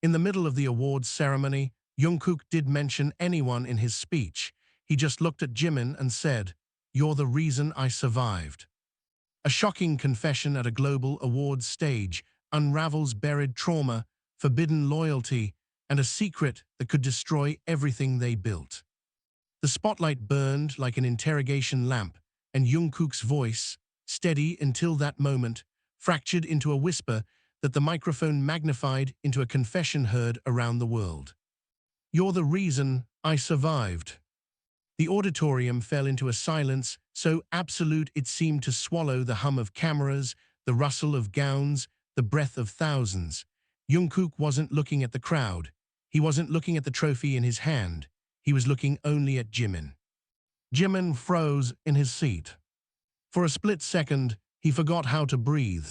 In the middle of the awards ceremony, Jungkook did mention anyone in his speech. He just looked at Jimin and said, "You're the reason I survived." A shocking confession at a global awards stage unravels buried trauma, forbidden loyalty, and a secret that could destroy everything they built. The spotlight burned like an interrogation lamp, and Jungkook's voice, steady until that moment, fractured into a whisper that the microphone magnified into a confession heard around the world. "You're the reason I survived." The auditorium fell into a silence so absolute it seemed to swallow the hum of cameras, the rustle of gowns, the breath of thousands. Jungkook wasn't looking at the crowd. He wasn't looking at the trophy in his hand. He was looking only at Jimin. Jimin froze in his seat. For a split second, he forgot how to breathe.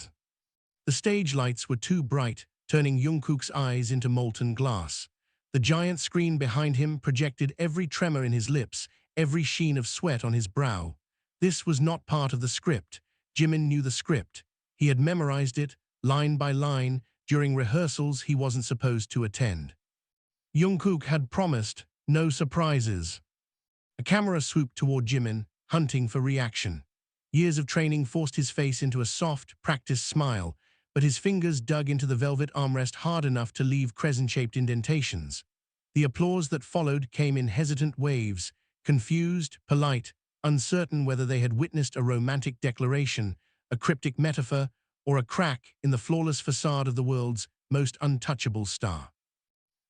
The stage lights were too bright, turning Jungkook's eyes into molten glass. The giant screen behind him projected every tremor in his lips, every sheen of sweat on his brow. This was not part of the script. Jimin knew the script. He had memorized it, line by line, during rehearsals he wasn't supposed to attend. Jungkook had promised no surprises. A camera swooped toward Jimin, hunting for reaction. Years of training forced his face into a soft, practiced smile, but his fingers dug into the velvet armrest hard enough to leave crescent-shaped indentations. The applause that followed came in hesitant waves, confused, polite, uncertain whether they had witnessed a romantic declaration, a cryptic metaphor, or a crack in the flawless facade of the world's most untouchable star.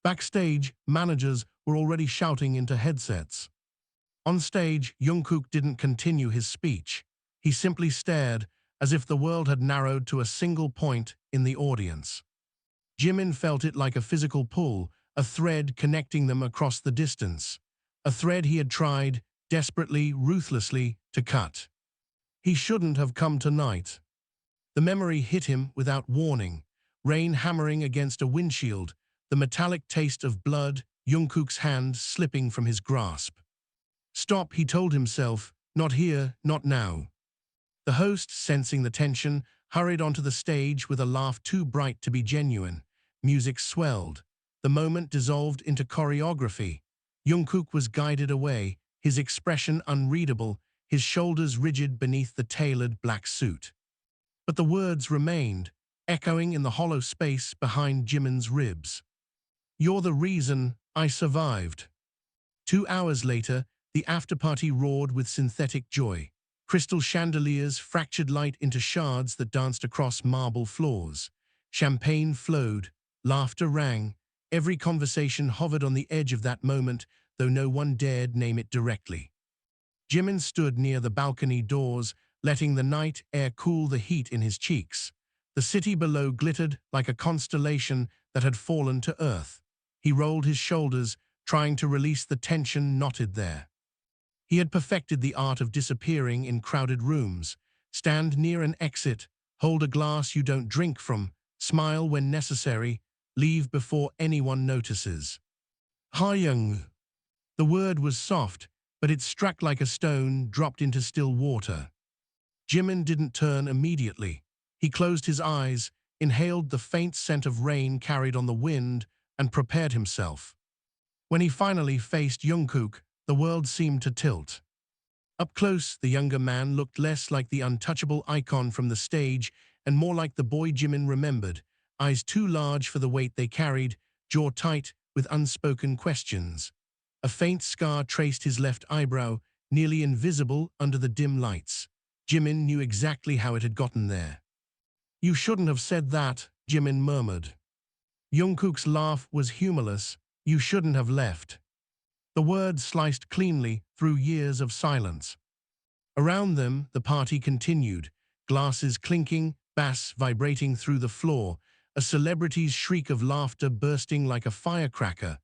Backstage, managers were already shouting into headsets. On stage, Jungkook didn't continue his speech. He simply stared, as if the world had narrowed to a single point in the audience. Jimin felt it like a physical pull, a thread connecting them across the distance. A thread he had tried, desperately, ruthlessly, to cut. He shouldn't have come tonight. The memory hit him without warning, rain hammering against a windshield, the metallic taste of blood, Jungkook's hand slipping from his grasp. "Stop," he told himself, "not here, not now." The host, sensing the tension, hurried onto the stage with a laugh too bright to be genuine. Music swelled. The moment dissolved into choreography. Jungkook was guided away, his expression unreadable, his shoulders rigid beneath the tailored black suit. But the words remained, echoing in the hollow space behind Jimin's ribs. "You're the reason I survived." 2 hours later, the afterparty roared with synthetic joy. Crystal chandeliers fractured light into shards that danced across marble floors. Champagne flowed, laughter rang. Every conversation hovered on the edge of that moment, though no one dared name it directly. Jimin stood near the balcony doors, letting the night air cool the heat in his cheeks. The city below glittered like a constellation that had fallen to earth. He rolled his shoulders, trying to release the tension knotted there. He had perfected the art of disappearing in crowded rooms. Stand near an exit, hold a glass you don't drink from, smile when necessary, leave before anyone notices. "Hayoung." The word was soft, but it struck like a stone dropped into still water. Jimin didn't turn immediately. He closed his eyes, inhaled the faint scent of rain carried on the wind, and prepared himself. When he finally faced Jungkook, the world seemed to tilt. Up close, the younger man looked less like the untouchable icon from the stage and more like the boy Jimin remembered, eyes too large for the weight they carried, jaw tight with unspoken questions. A faint scar traced his left eyebrow, nearly invisible under the dim lights. Jimin knew exactly how it had gotten there. "You shouldn't have said that," Jimin murmured. Jungkook's laugh was humorless. "You shouldn't have left." The words sliced cleanly through years of silence. Around them, the party continued, glasses clinking, bass vibrating through the floor, a celebrity's shriek of laughter bursting like a firecracker.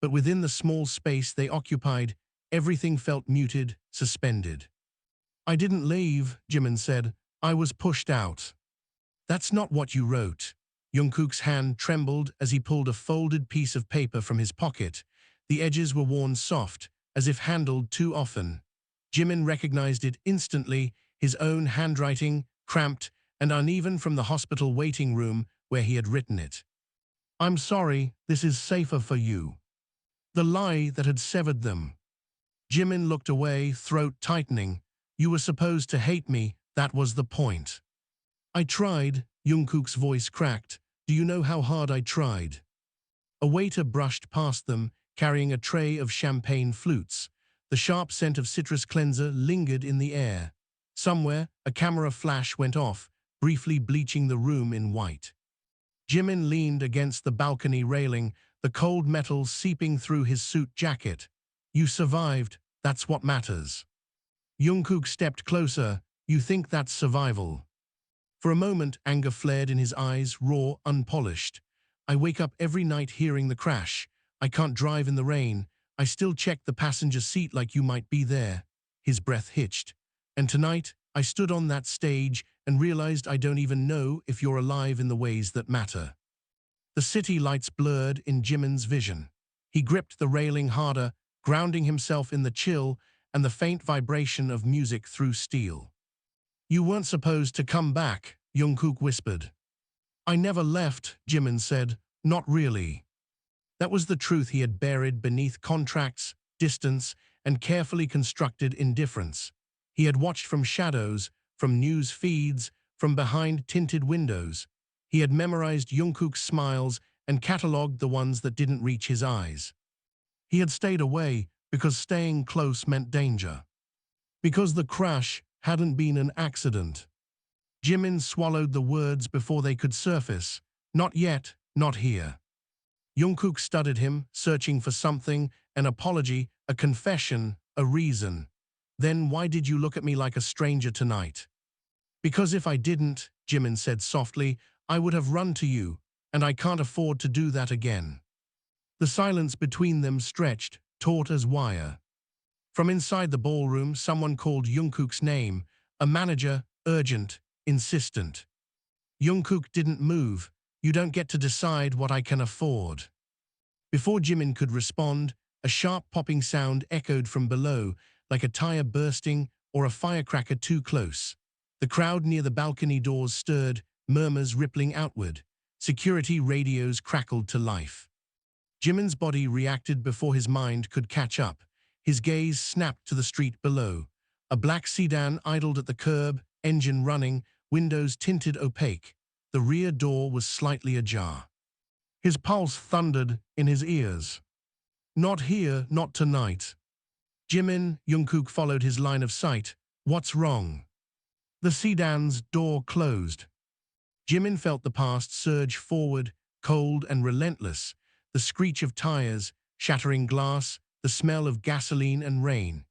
But within the small space they occupied, everything felt muted, suspended. "I didn't leave," Jimin said. "I was pushed out." "That's not what you wrote." Jungkook's hand trembled as he pulled a folded piece of paper from his pocket. The edges were worn soft, as if handled too often. Jimin recognized it instantly, his own handwriting, cramped and uneven from the hospital waiting room where he had written it. I'm sorry, this is safer for you. The lie that had severed them. Jimin looked away, throat tightening. You were supposed to hate me, that was the point. I tried, Jungkook's voice cracked. Do you know how hard I tried? A waiter brushed past them, carrying a tray of champagne flutes. The sharp scent of citrus cleanser lingered in the air. Somewhere, a camera flash went off, briefly bleaching the room in white. Jimin leaned against the balcony railing, the cold metal seeping through his suit jacket. You survived, that's what matters. Jungkook stepped closer. You think that's survival? For a moment, anger flared in his eyes, raw, unpolished. I wake up every night hearing the crash. I can't drive in the rain. I still check the passenger seat like you might be there. His breath hitched. And tonight, I stood on that stage and realized I don't even know if you're alive in the ways that matter. The city lights blurred in Jimin's vision. He gripped the railing harder, grounding himself in the chill and the faint vibration of music through steel. You weren't supposed to come back, Jungkook whispered. I never left, Jimin said. Not really. That was the truth he had buried beneath contracts, distance, and carefully constructed indifference. He had watched from shadows, from news feeds, from behind tinted windows. He had memorized Jungkook's smiles and catalogued the ones that didn't reach his eyes. He had stayed away because staying close meant danger. Because the crash hadn't been an accident. Jimin swallowed the words before they could surface. Not yet, not here. Jungkook studied him, searching for something, an apology, a confession, a reason. Then why did you look at me like a stranger tonight? Because if I didn't, Jimin said softly, I would have run to you, and I can't afford to do that again. The silence between them stretched, taut as wire. From inside the ballroom, someone called Jungkook's name, a manager, urgent, insistent. Jungkook didn't move. You don't get to decide what I can afford. Before Jimin could respond, a sharp popping sound echoed from below, like a tire bursting or a firecracker too close. The crowd near the balcony doors stirred, murmurs rippling outward. Security radios crackled to life. Jimin's body reacted before his mind could catch up. His gaze snapped to the street below. A black sedan idled at the curb, engine running, windows tinted opaque. The rear door was slightly ajar. His pulse thundered in his ears. Not here, not tonight. Jimin, Jungkook followed his line of sight. What's wrong? The sedan's door closed. Jimin felt the past surge forward, cold and relentless. The screech of tires, shattering glass, the smell of gasoline and rain.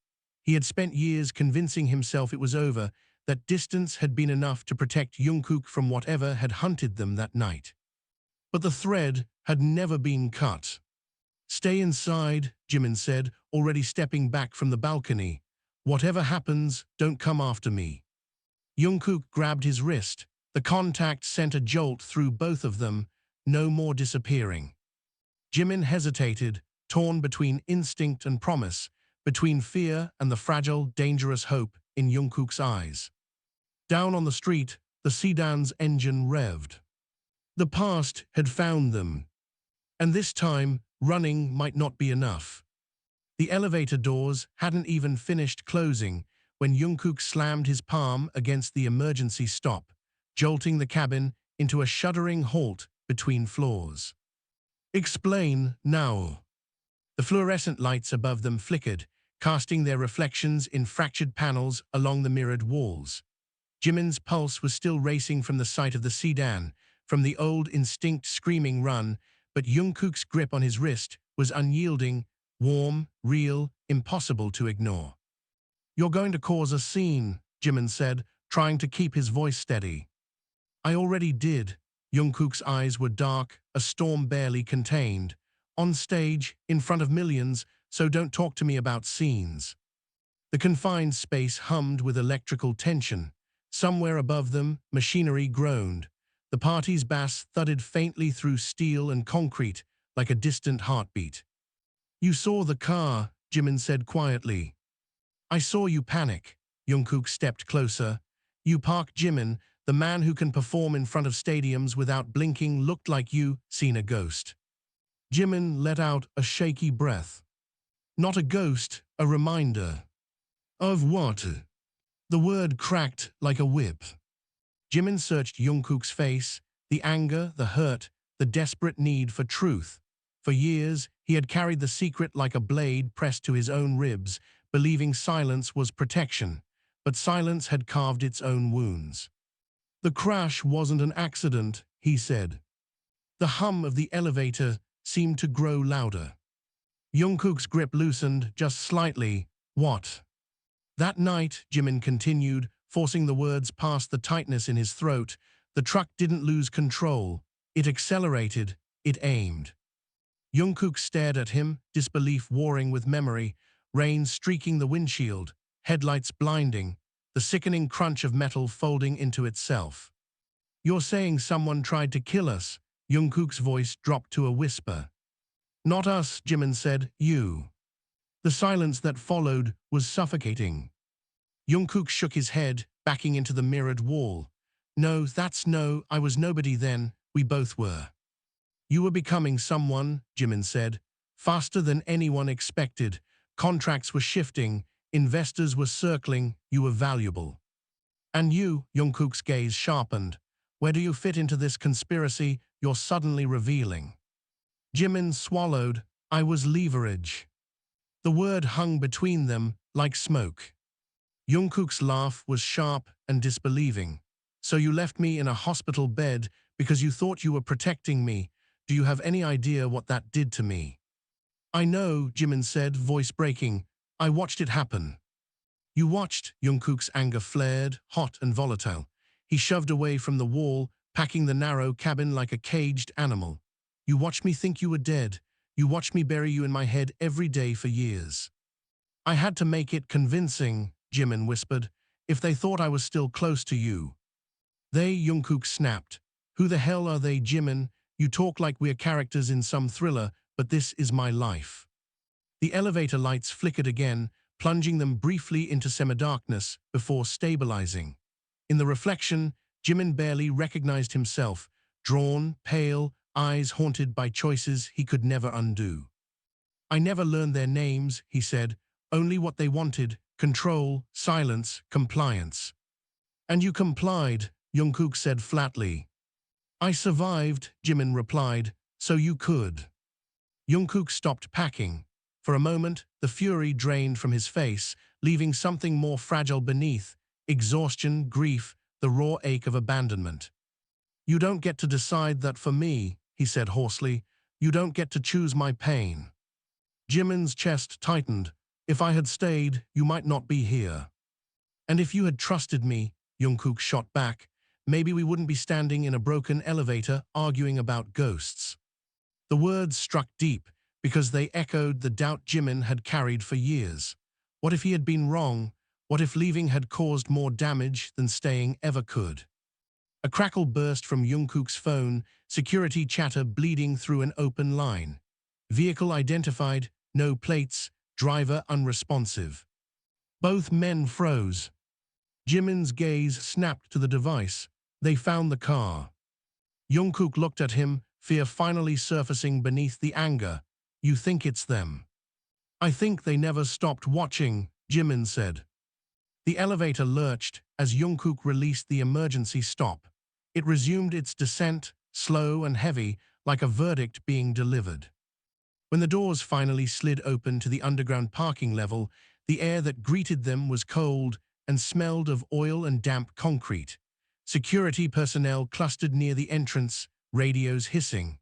He had spent years convincing himself it was over, that distance had been enough to protect Jungkook from whatever had hunted them that night. But the thread had never been cut. Stay inside, Jimin said, already stepping back from the balcony. Whatever happens, don't come after me. Jungkook grabbed his wrist. The contact sent a jolt through both of them, no more disappearing. Jimin hesitated, torn between instinct and promise, between fear and the fragile, dangerous hope in Jungkook's eyes. Down on the street, the sedan's engine revved. The past had found them. And this time, running might not be enough. The elevator doors hadn't even finished closing when Jungkook slammed his palm against the emergency stop, jolting the cabin into a shuddering halt between floors. Explain now. The fluorescent lights above them flickered, casting their reflections in fractured panels along the mirrored walls. Jimin's pulse was still racing from the sight of the sedan, from the old instinct screaming run, but Jungkook's grip on his wrist was unyielding, warm, real, impossible to ignore. You're going to cause a scene, Jimin said, trying to keep his voice steady. I already did. Jungkook's eyes were dark, a storm barely contained. On stage, in front of millions, so don't talk to me about scenes. The confined space hummed with electrical tension. Somewhere above them, machinery groaned. The party's bass thudded faintly through steel and concrete, like a distant heartbeat. You saw the car, Jimin said quietly. I saw you panic. Jungkook stepped closer. You parked Jimin, The man who can perform in front of stadiums without blinking looked like you seen a ghost. Jimin let out a shaky breath. Not a ghost, a reminder. Of what? The word cracked like a whip. Jimin searched Jungkook's face, the anger, the hurt, the desperate need for truth. For years, he had carried the secret like a blade pressed to his own ribs, believing silence was protection. But silence had carved its own wounds. The crash wasn't an accident, he said. The hum of the elevator seemed to grow louder. Jungkook's grip loosened just slightly. What? That night, Jimin continued, forcing the words past the tightness in his throat, the truck didn't lose control. It accelerated. It aimed. Jungkook stared at him, disbelief warring with memory, rain streaking the windshield, headlights blinding, the sickening crunch of metal folding into itself. You're saying someone tried to kill us? Jungkook's voice dropped to a whisper. Not us, Jimin said, you. The silence that followed was suffocating. Jungkook shook his head, backing into the mirrored wall. No, I was nobody then, we both were. You were becoming someone, Jimin said, faster than anyone expected. Contracts were shifting, investors were circling, you were valuable. And you, Jungkook's gaze sharpened. Where do you fit into this conspiracy you're suddenly revealing? Jimin swallowed. I was leverage. The word hung between them like smoke. Jungkook's laugh was sharp and disbelieving. So you left me in a hospital bed because you thought you were protecting me. Do you have any idea what that did to me? I know, Jimin said, voice breaking. I watched it happen. You watched? Jungkook's anger flared, hot and volatile. He shoved away from the wall, packing the narrow cabin like a caged animal. You watched me think you were dead. You watched me bury you in my head every day for years. I had to make it convincing, Jimin whispered, if they thought I was still close to you. They, Jungkook snapped. Who the hell are they, Jimin? You talk like we're characters in some thriller, but this is my life. The elevator lights flickered again, plunging them briefly into semi-darkness before stabilizing. In the reflection, Jimin barely recognized himself, drawn, pale, eyes haunted by choices he could never undo. I never learned their names, he said, only what they wanted, control, silence, compliance. And you complied, Jungkook said flatly. I survived, Jimin replied, so you could. Jungkook stopped packing. For a moment, the fury drained from his face, leaving something more fragile beneath, exhaustion, grief, the raw ache of abandonment. You don't get to decide that for me, he said hoarsely. You don't get to choose my pain. Jimin's chest tightened. If I had stayed, you might not be here. And if you had trusted me, Jungkook shot back, maybe we wouldn't be standing in a broken elevator arguing about ghosts. The words struck deep because they echoed the doubt Jimin had carried for years. What if he had been wrong? What if leaving had caused more damage than staying ever could? A crackle burst from Jungkook's phone, security chatter bleeding through an open line. Vehicle identified, no plates, driver unresponsive. Both men froze. Jimin's gaze snapped to the device. They found the car. Jungkook looked at him, fear finally surfacing beneath the anger. You think it's them? I think they never stopped watching, Jimin said. The elevator lurched as Jungkook released the emergency stop. It resumed its descent, slow and heavy, like a verdict being delivered. When the doors finally slid open to the underground parking level, the air that greeted them was cold and smelled of oil and damp concrete. Security personnel clustered near the entrance, radios hissing.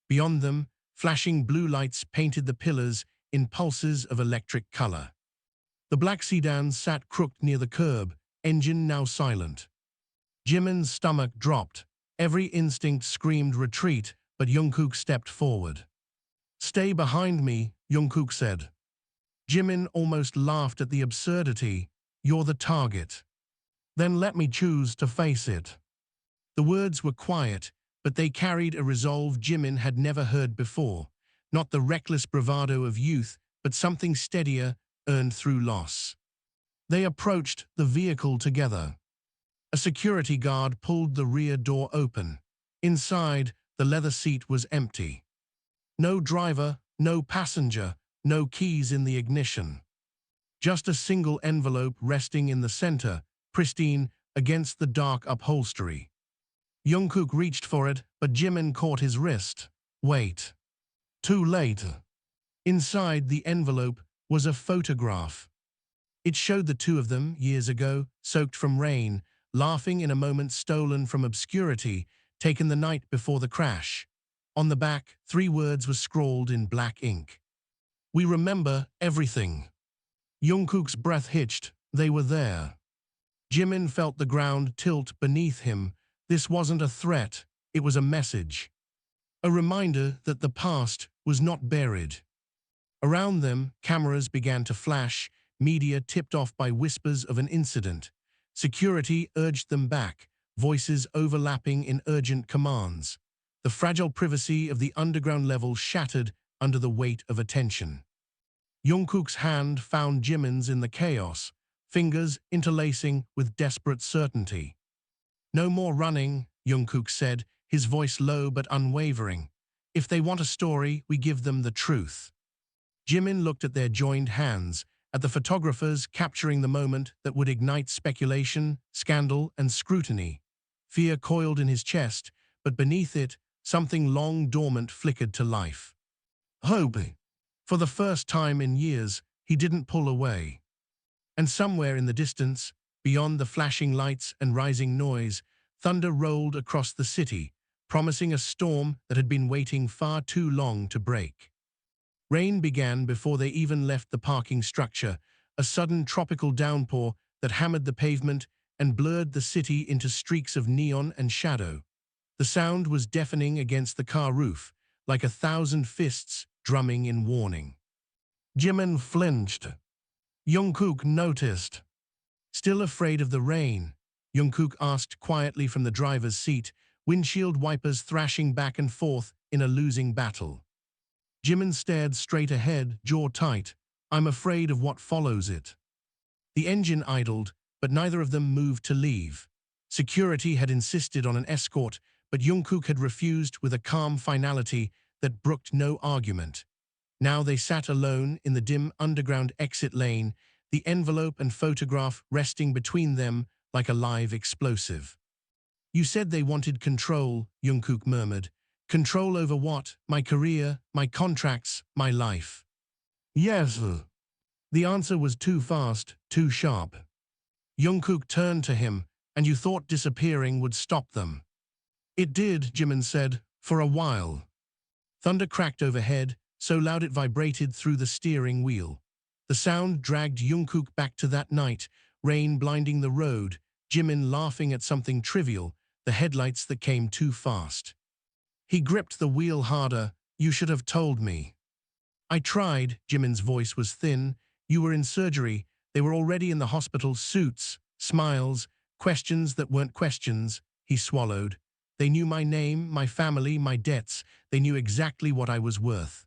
Beyond them, flashing blue lights painted the pillars in pulses of electric color. The black sedan sat crooked near the curb, engine now silent. Jimin's stomach dropped. Every instinct screamed retreat, but Jungkook stepped forward. Stay behind me, Jungkook said. Jimin almost laughed at the absurdity. You're the target. Then let me choose to face it. The words were quiet, but they carried a resolve Jimin had never heard before. Not the reckless bravado of youth, but something steadier, earned through loss. They approached the vehicle together. A security guard pulled the rear door open. Inside, the leather seat was empty. No driver, no passenger, no keys in the ignition. Just a single envelope resting in the center, pristine, against the dark upholstery. Jungkook reached for it, but Jimin caught his wrist. Wait. Too late. Inside the envelope was a photograph. It showed the two of them, years ago, soaked from rain, laughing in a moment stolen from obscurity, taken the night before the crash. On the back, 3 words were scrawled in black ink. We remember everything. Jungkook's breath hitched. They were there. Jimin felt the ground tilt beneath him. This wasn't a threat, it was a message. A reminder that the past was not buried. Around them, cameras began to flash, media tipped off by whispers of an incident. Security urged them back, voices overlapping in urgent commands. The fragile privacy of the underground level shattered under the weight of attention. Jungkook's hand found Jimin's in the chaos, fingers interlacing with desperate certainty. No more running, Jungkook said, his voice low but unwavering. If they want a story, we give them the truth. Jimin looked at their joined hands, at the photographers capturing the moment that would ignite speculation, scandal, and scrutiny. Fear coiled in his chest, but beneath it, something long dormant flickered to life. Hope. For the first time in years, he didn't pull away. And somewhere in the distance, beyond the flashing lights and rising noise, thunder rolled across the city, promising a storm that had been waiting far too long to break. Rain began before they even left the parking structure, a sudden tropical downpour that hammered the pavement and blurred the city into streaks of neon and shadow. The sound was deafening against the car roof, like 1,000 fists drumming in warning. Jimin flinched. Jungkook noticed. Still afraid of the rain, Jungkook asked quietly from the driver's seat, windshield wipers thrashing back and forth in a losing battle. Jimin stared straight ahead, jaw tight. I'm afraid of what follows it. The engine idled, but neither of them moved to leave. Security had insisted on an escort, but Jungkook had refused with a calm finality that brooked no argument. Now they sat alone in the dim underground exit lane, the envelope and photograph resting between them like a live explosive. You said they wanted control, Jungkook murmured. Control over what? My career, my contracts, my life. Yes. The answer was too fast, too sharp. Jungkook turned to him, and you thought disappearing would stop them. It did, Jimin said, for a while. Thunder cracked overhead, so loud it vibrated through the steering wheel. The sound dragged Jungkook back to that night, rain blinding the road, Jimin laughing at something trivial, the headlights that came too fast. He gripped the wheel harder. You should have told me. I tried, Jimin's voice was thin. You were in surgery. They were already in the hospital, suits, smiles, questions that weren't questions. He swallowed. They knew my name, my family, my debts. They knew exactly what I was worth.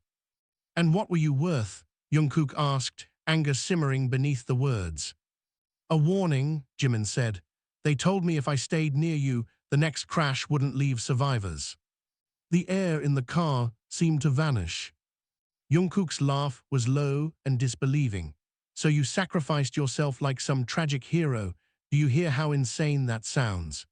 And what were you worth? Jungkook asked, anger simmering beneath the words. A warning, Jimin said. They told me if I stayed near you, the next crash wouldn't leave survivors. The air in the car seemed to vanish. Jungkook's laugh was low and disbelieving. So you sacrificed yourself like some tragic hero. Do you hear how insane that sounds?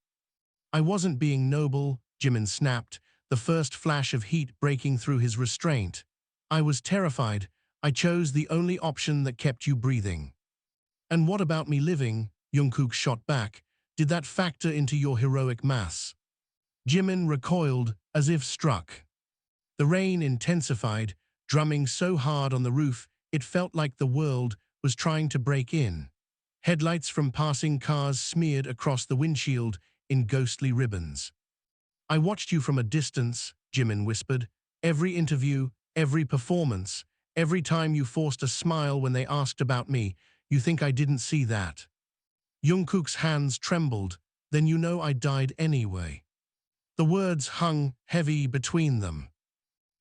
I wasn't being noble, Jimin snapped, the first flash of heat breaking through his restraint. I was terrified. I chose the only option that kept you breathing. And what about me living? Jungkook shot back. Did that factor into your heroic maths? Jimin recoiled, as if struck. The rain intensified, drumming so hard on the roof it felt like the world was trying to break in. Headlights from passing cars smeared across the windshield in ghostly ribbons. I watched you from a distance, Jimin whispered. Every interview, every performance, every time you forced a smile when they asked about me. You think I didn't see that? Jungkook's hands trembled. Then you know I died anyway. The words hung heavy between them.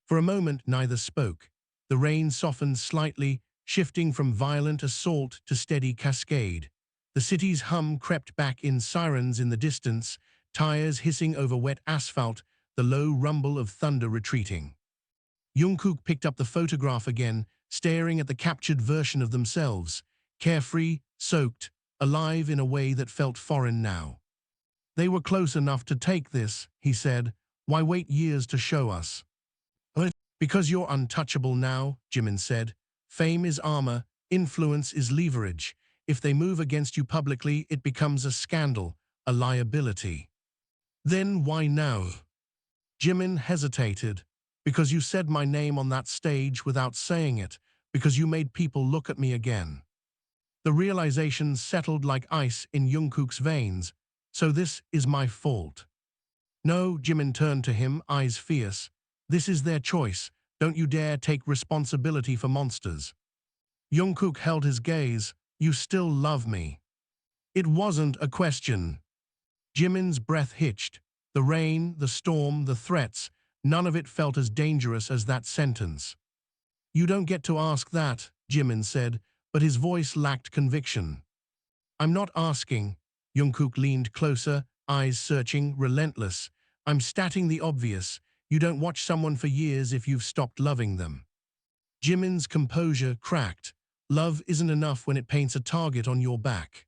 For a moment, neither spoke. The rain softened slightly, shifting from violent assault to steady cascade. The city's hum crept back in, sirens in the distance, tires hissing over wet asphalt, the low rumble of thunder retreating. Jungkook picked up the photograph again, staring at the captured version of themselves, carefree, soaked, alive in a way that felt foreign now. They were close enough to take this, he said. Why wait years to show us? Because you're untouchable now, Jimin said. Fame is armor, influence is leverage. If they move against you publicly, it becomes a scandal, a liability. Then why now? Jimin hesitated. Because you said my name on that stage without saying it, because you made people look at me again. The realization settled like ice in Jungkook's veins. So this is my fault. No, Jimin turned to him, eyes fierce. This is their choice. Don't you dare take responsibility for monsters. Jungkook held his gaze. You still love me. It wasn't a question. Jimin's breath hitched. The rain, the storm, the threats, none of it felt as dangerous as that sentence. You don't get to ask that, Jimin said, but his voice lacked conviction. I'm not asking. Jungkook leaned closer, eyes searching, relentless. I'm stating the obvious. You don't watch someone for years if you've stopped loving them. Jimin's composure cracked. Love isn't enough when it paints a target on your back.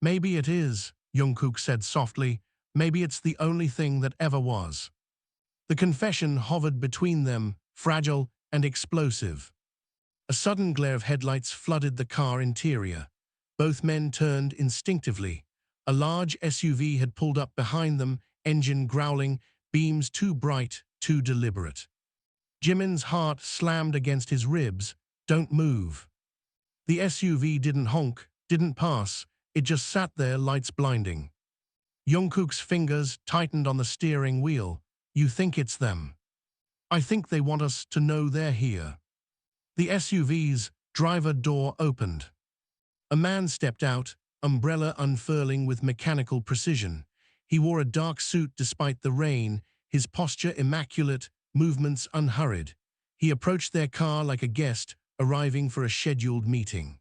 Maybe it is, Jungkook said softly. Maybe it's the only thing that ever was. The confession hovered between them, fragile and explosive. A sudden glare of headlights flooded the car interior. Both men turned instinctively. A large SUV had pulled up behind them, engine growling, beams too bright, too deliberate. Jimin's heart slammed against his ribs. Don't move. The SUV didn't honk, didn't pass. It just sat there, lights blinding. Jungkook's fingers tightened on the steering wheel. You think it's them? I think they want us to know they're here. The SUV's driver door opened. A man stepped out, umbrella unfurling with mechanical precision. He wore a dark suit despite the rain, his posture immaculate, movements unhurried. He approached their car like a guest, arriving for a scheduled meeting.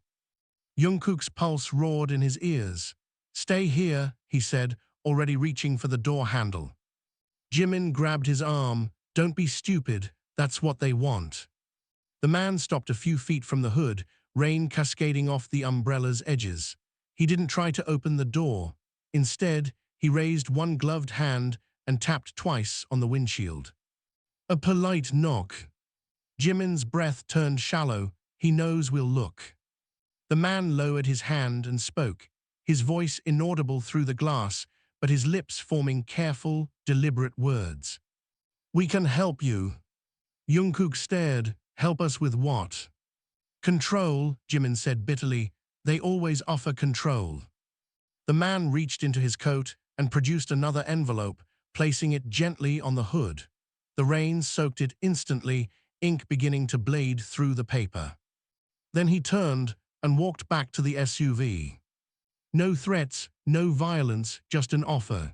Jungkook's pulse roared in his ears. Stay here, he said, already reaching for the door handle. Jimin grabbed his arm. Don't be stupid, that's what they want. The man stopped a few feet from the hood, rain cascading off the umbrella's edges. He didn't try to open the door. Instead, he raised one gloved hand and tapped twice on the windshield. A polite knock. Jimin's breath turned shallow. He knows we'll look. The man lowered his hand and spoke, his voice inaudible through the glass, but his lips forming careful, deliberate words. We can help you. Jungkook stared. Help us with what? Control, Jimin said bitterly. They always offer control. The man reached into his coat and produced another envelope, placing it gently on the hood. The rain soaked it instantly, ink beginning to blade through the paper. Then he turned and walked back to the SUV. No threats, no violence, just an offer.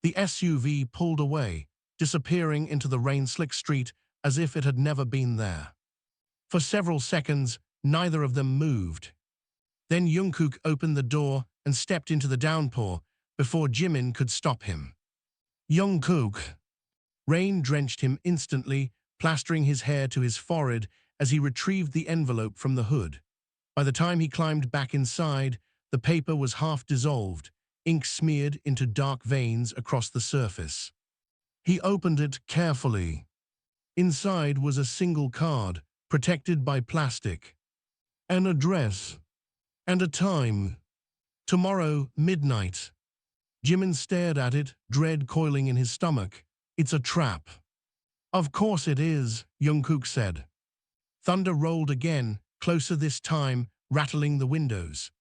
The SUV pulled away, disappearing into the rain-slick street as if it had never been there. For several seconds, neither of them moved. Then Jungkook opened the door and stepped into the downpour before Jimin could stop him. Jungkook. Rain drenched him instantly, plastering his hair to his forehead as he retrieved the envelope from the hood. By the time he climbed back inside, the paper was half dissolved, ink smeared into dark veins across the surface. He opened it carefully. Inside was a single card, protected by plastic. An address. And a time. Tomorrow, midnight. Jimin stared at it, dread coiling in his stomach. It's a trap. Of course it is, Jungkook said. Thunder rolled again, closer this time, rattling the windows.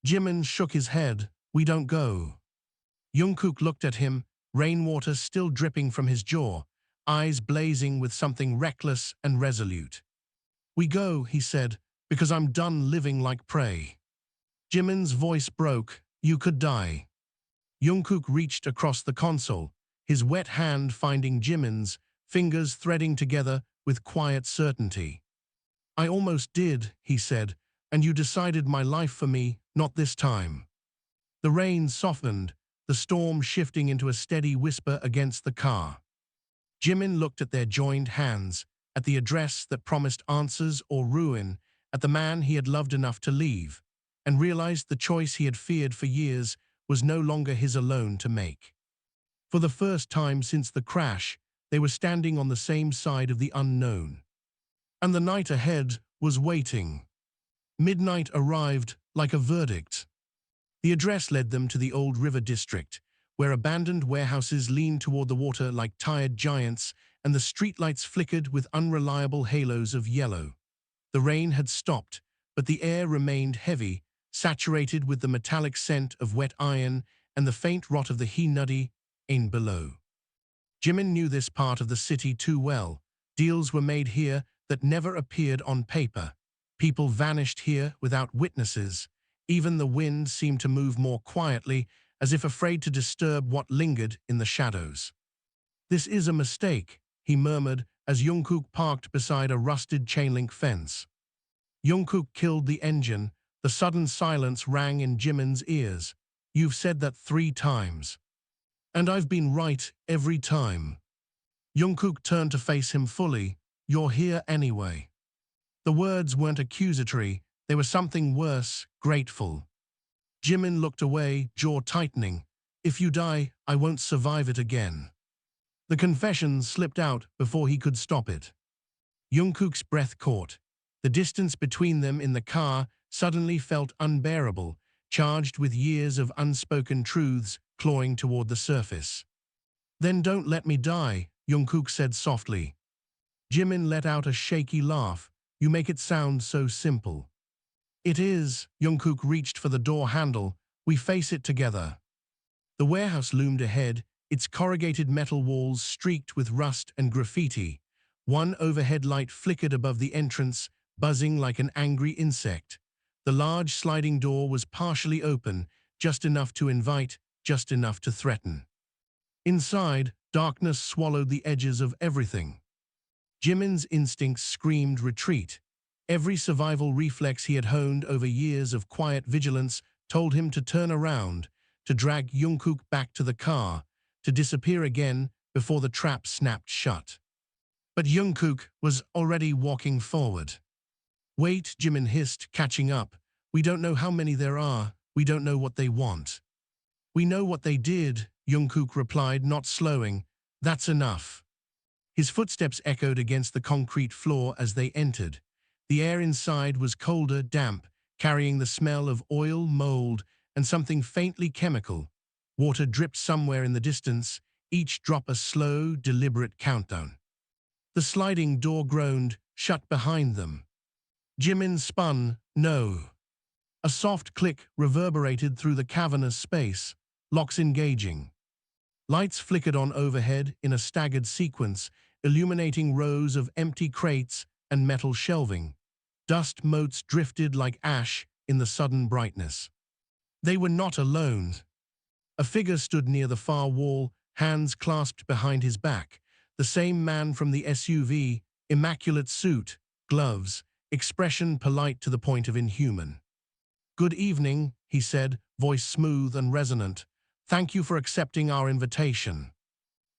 Jimin shook his head. We don't go. Jungkook looked at him, rainwater still dripping from his jaw, eyes blazing with something reckless and resolute. We go, he said, because I'm done living like prey. Jimin's voice broke. You could die. Jungkook reached across the console, his wet hand finding Jimin's, fingers threading together with quiet certainty. I almost did, he said, And you decided my life for me, not this time. The rain softened, the storm shifting into a steady whisper against the car. Jimin looked at their joined hands, at the address that promised answers or ruin, at the man he had loved enough to leave, and realized the choice he had feared for years was no longer his alone to make. For the first time since the crash, they were standing on the same side of the unknown. And the night ahead was waiting. Midnight arrived like a verdict. The address led them to the old river district, where abandoned warehouses leaned toward the water like tired giants, and the streetlights flickered with unreliable halos of yellow. The rain had stopped, but the air remained heavy, saturated with the metallic scent of wet iron and the faint rot of the he-nuddy in below. Jimin knew this part of the city too well. Deals were made here that never appeared on paper. People vanished here without witnesses. Even the wind seemed to move more quietly, as if afraid to disturb what lingered in the shadows. "This is a mistake," he murmured as Jungkook parked beside a rusted chain-link fence. Jungkook killed the engine. The sudden silence rang in Jimin's ears. "You've said that 3 times. And I've been right every time." Jungkook turned to face him fully. "You're here anyway." The words weren't accusatory. They were something worse, grateful. Jimin looked away, jaw tightening. "If you die, I won't survive it again." The confession slipped out before he could stop it. Jungkook's breath caught. The distance between them in the car suddenly felt unbearable, charged with years of unspoken truths clawing toward the surface. "Then don't let me die," Jungkook said softly. Jimin let out a shaky laugh. "You make it sound so simple." "It is." Jungkook reached for the door handle. "We face it together." The warehouse loomed ahead, its corrugated metal walls streaked with rust and graffiti. One overhead light flickered above the entrance, buzzing like an angry insect. The large sliding door was partially open, just enough to invite, just enough to threaten. Inside, darkness swallowed the edges of everything. Jimin's instincts screamed retreat. Every survival reflex he had honed over years of quiet vigilance told him to turn around, to drag Jungkook back to the car, to disappear again before the trap snapped shut. But Jungkook was already walking forward. "Wait," Jimin hissed, catching up. "We don't know how many there are. We don't know what they want." "We know what they did," Jungkook replied, not slowing. "That's enough." His footsteps echoed against the concrete floor as they entered. The air inside was colder, damp, carrying the smell of oil, mold, and something faintly chemical. Water dripped somewhere in the distance, each drop a slow, deliberate countdown. The sliding door groaned, shut behind them. Jimin spun, no. A soft click reverberated through the cavernous space, locks engaging. Lights flickered on overhead in a staggered sequence, illuminating rows of empty crates and metal shelving. Dust motes drifted like ash in the sudden brightness. They were not alone. A figure stood near the far wall, hands clasped behind his back. The same man from the SUV, immaculate suit, gloves, expression polite to the point of inhuman. "Good evening," he said, voice smooth and resonant. "Thank you for accepting our invitation."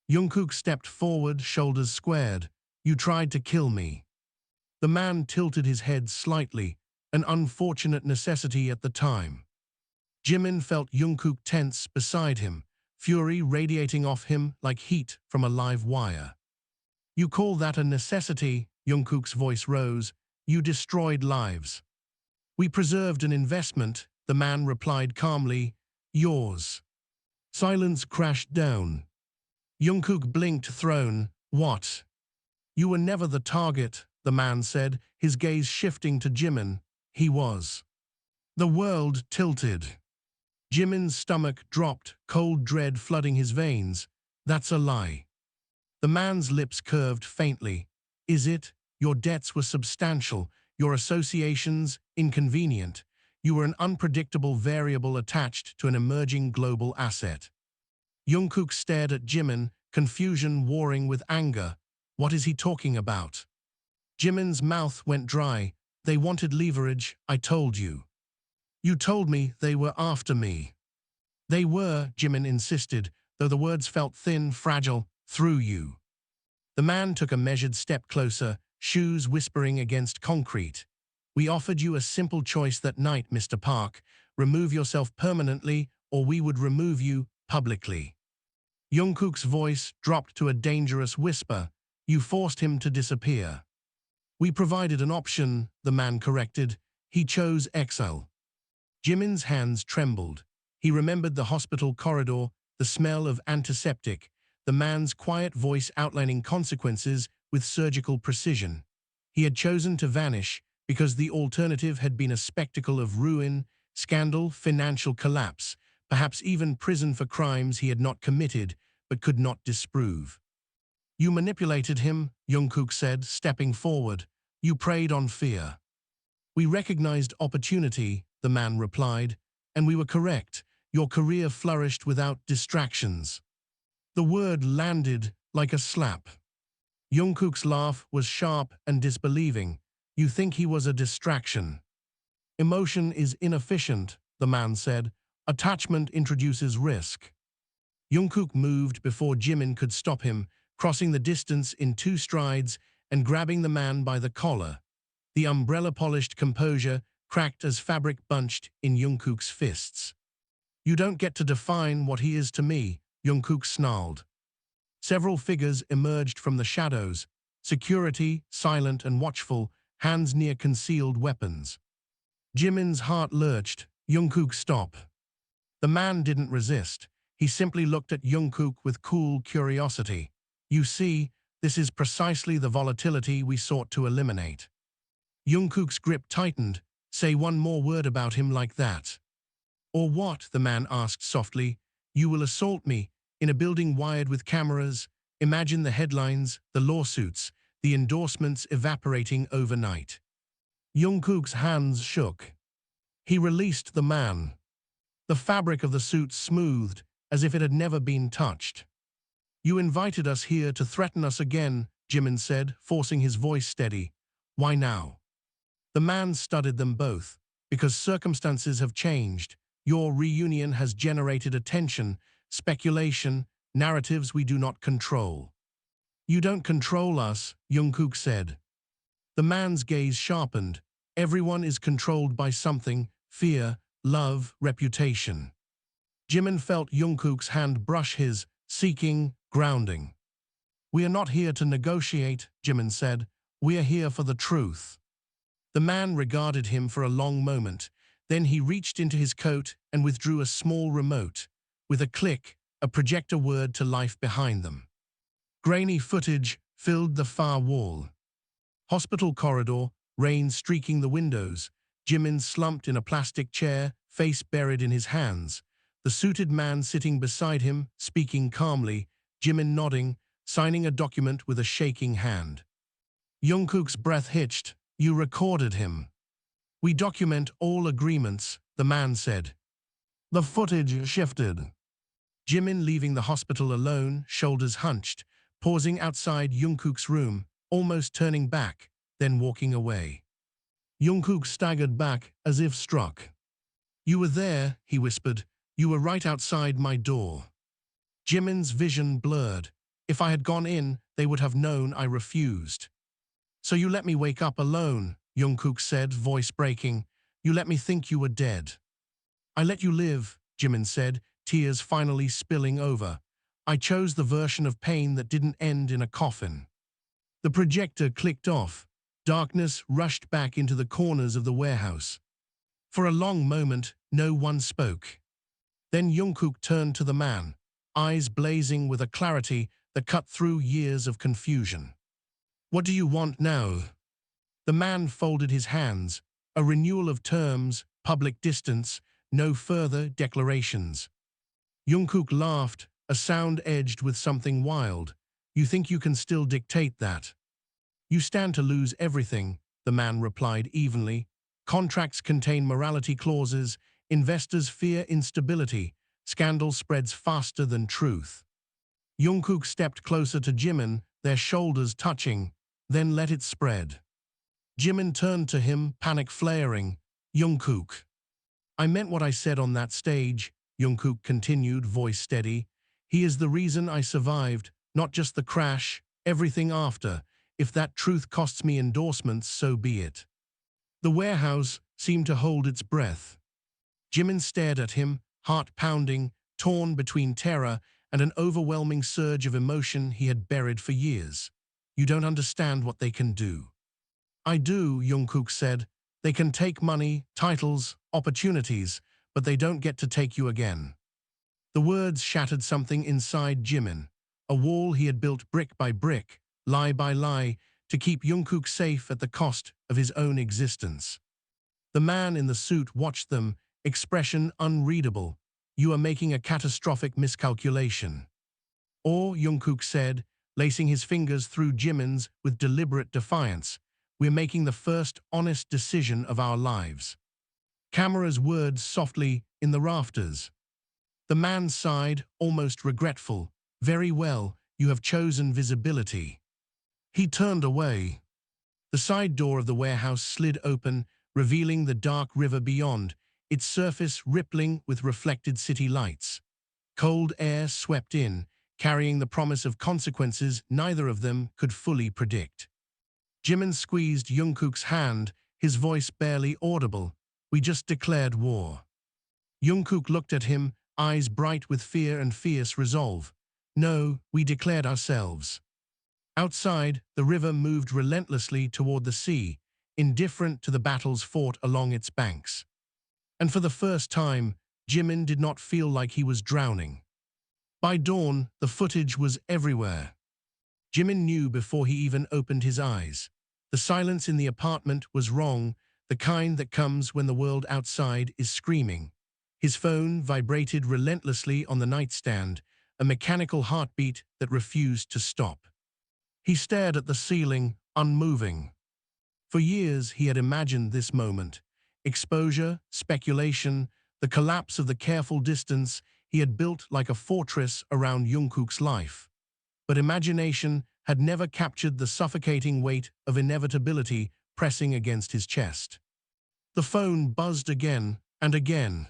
Jungkook stepped forward, shoulders squared. "You tried to kill me." The man tilted his head slightly, an unfortunate necessity at the time. Jimin felt Jungkook tense beside him, fury radiating off him like heat from a live wire. "You call that a necessity?" Jungkook's voice rose. "You destroyed lives." "We preserved an investment," the man replied calmly. "Yours." Silence crashed down. Jungkook blinked, thrown. "What?" "You were never the target," the man said, his gaze shifting to Jimin. He was. The world tilted. Jimin's stomach dropped, cold dread flooding his veins. "That's a lie." The man's lips curved faintly. "Is it? Your debts were substantial, your associations inconvenient. You were an unpredictable variable attached to an emerging global asset." Jungkook stared at Jimin, confusion warring with anger. What is he talking about? Jimin's mouth went dry. They wanted leverage, I told you. You told me they were after me. They were, Jimin insisted, though the words felt thin, fragile, through you. The man took a measured step closer, shoes whispering against concrete. We offered you a simple choice that night, Mr. Park. Remove yourself permanently, or we would remove you publicly. Jungkook's voice dropped to a dangerous whisper. You forced him to disappear. We provided an option, the man corrected. He chose exile. Jimin's hands trembled. He remembered the hospital corridor, the smell of antiseptic, the man's quiet voice outlining consequences with surgical precision. He had chosen to vanish because the alternative had been a spectacle of ruin, scandal, financial collapse, perhaps even prison for crimes he had not committed but could not disprove. You manipulated him, Jungkook said, stepping forward. You preyed on fear. We recognized opportunity, the man replied, and we were correct. Your career flourished without distractions. The word landed like a slap. Jungkook's laugh was sharp and disbelieving. You think he was a distraction. Emotion is inefficient, the man said. Attachment introduces risk. Jungkook moved before Jimin could stop him, crossing the distance in 2 strides and grabbing the man by the collar. The umbrella-polished composure cracked as fabric bunched in Jungkook's fists. You don't get to define what he is to me, Jungkook snarled. Several figures emerged from the shadows, security, silent and watchful, hands near concealed weapons. Jimin's heart lurched. Jungkook, stop. The man didn't resist. He simply looked at Jungkook with cool curiosity. You see, this is precisely the volatility we sought to eliminate. Jungkook's grip tightened. Say one more word about him like that. Or what? The man asked softly. You will assault me, in a building wired with cameras. Imagine the headlines, the lawsuits, the endorsements evaporating overnight. Jungkook's hands shook. He released the man. The fabric of the suit smoothed, as if it had never been touched. You invited us here to threaten us again, Jimin said, forcing his voice steady. Why now? The man studied them both. Because circumstances have changed. Your reunion has generated attention, speculation, narratives we do not control. You don't control us, Jungkook said. The man's gaze sharpened. Everyone is controlled by something, fear, love, reputation. Jimin felt Jungkook's hand brush his, seeking grounding. We are not here to negotiate, Jimin said. We are here for the truth. The man regarded him for a long moment. Then he reached into his coat and withdrew a small remote. With a click, a projector whirred to life behind them. Grainy footage filled the far wall. Hospital corridor, rain streaking the windows. Jimin slumped in a plastic chair, face buried in his hands. The suited man sitting beside him, speaking calmly, Jimin nodding, signing a document with a shaking hand. Jungkook's breath hitched. You recorded him. We document all agreements, the man said. The footage shifted. Jimin leaving the hospital alone, shoulders hunched, pausing outside Jungkook's room, almost turning back, then walking away. Jungkook staggered back, as if struck. You were there, he whispered. You were right outside my door. Jimin's vision blurred. If I had gone in, they would have known I refused. So you let me wake up alone, Jungkook said, voice breaking. You let me think you were dead. I let you live, Jimin said, tears finally spilling over. I chose the version of pain that didn't end in a coffin. The projector clicked off. Darkness rushed back into the corners of the warehouse. For a long moment, no one spoke. Then Jungkook turned to the man, eyes blazing with a clarity that cut through years of confusion. What do you want now? The man folded his hands. A renewal of terms, public distance, no further declarations. Jungkook laughed, a sound edged with something wild. You think you can still dictate that? You stand to lose everything, the man replied evenly. Contracts contain morality clauses, investors fear instability, scandal spreads faster than truth. Jungkook stepped closer to Jimin, their shoulders touching, then let it spread. Jimin turned to him, panic flaring. Jungkook. I meant what I said on that stage, Jungkook continued, voice steady. He is the reason I survived, not just the crash, everything after. If that truth costs me endorsements, so be it. The warehouse seemed to hold its breath. Jimin stared at him, heart pounding, torn between terror and an overwhelming surge of emotion he had buried for years. You don't understand what they can do. I do, Jungkook said. They can take money, titles, opportunities, but they don't get to take you again. The words shattered something inside Jimin, a wall he had built brick by brick, lie by lie, to keep Jungkook safe at the cost of his own existence. The man in the suit watched them, expression unreadable. You are making a catastrophic miscalculation. Or, Jungkook said, lacing his fingers through Jimin's with deliberate defiance, we're making the first honest decision of our lives. Camera's words softly in the rafters. The man sighed, almost regretful. Very well, you have chosen visibility. He turned away. The side door of the warehouse slid open, revealing the dark river beyond, its surface rippling with reflected city lights. Cold air swept in, carrying the promise of consequences neither of them could fully predict. Jimin squeezed Jungkook's hand, his voice barely audible. We just declared war. Jungkook looked at him, eyes bright with fear and fierce resolve. No, we declared ourselves. Outside, the river moved relentlessly toward the sea, indifferent to the battles fought along its banks. And for the first time, Jimin did not feel like he was drowning. By dawn, the footage was everywhere. Jimin knew before he even opened his eyes. The silence in the apartment was wrong, the kind that comes when the world outside is screaming. His phone vibrated relentlessly on the nightstand, a mechanical heartbeat that refused to stop. He stared at the ceiling, unmoving. For years he had imagined this moment. Exposure, speculation, the collapse of the careful distance he had built like a fortress around Jungkook's life. But imagination had never captured the suffocating weight of inevitability pressing against his chest. The phone buzzed again and again.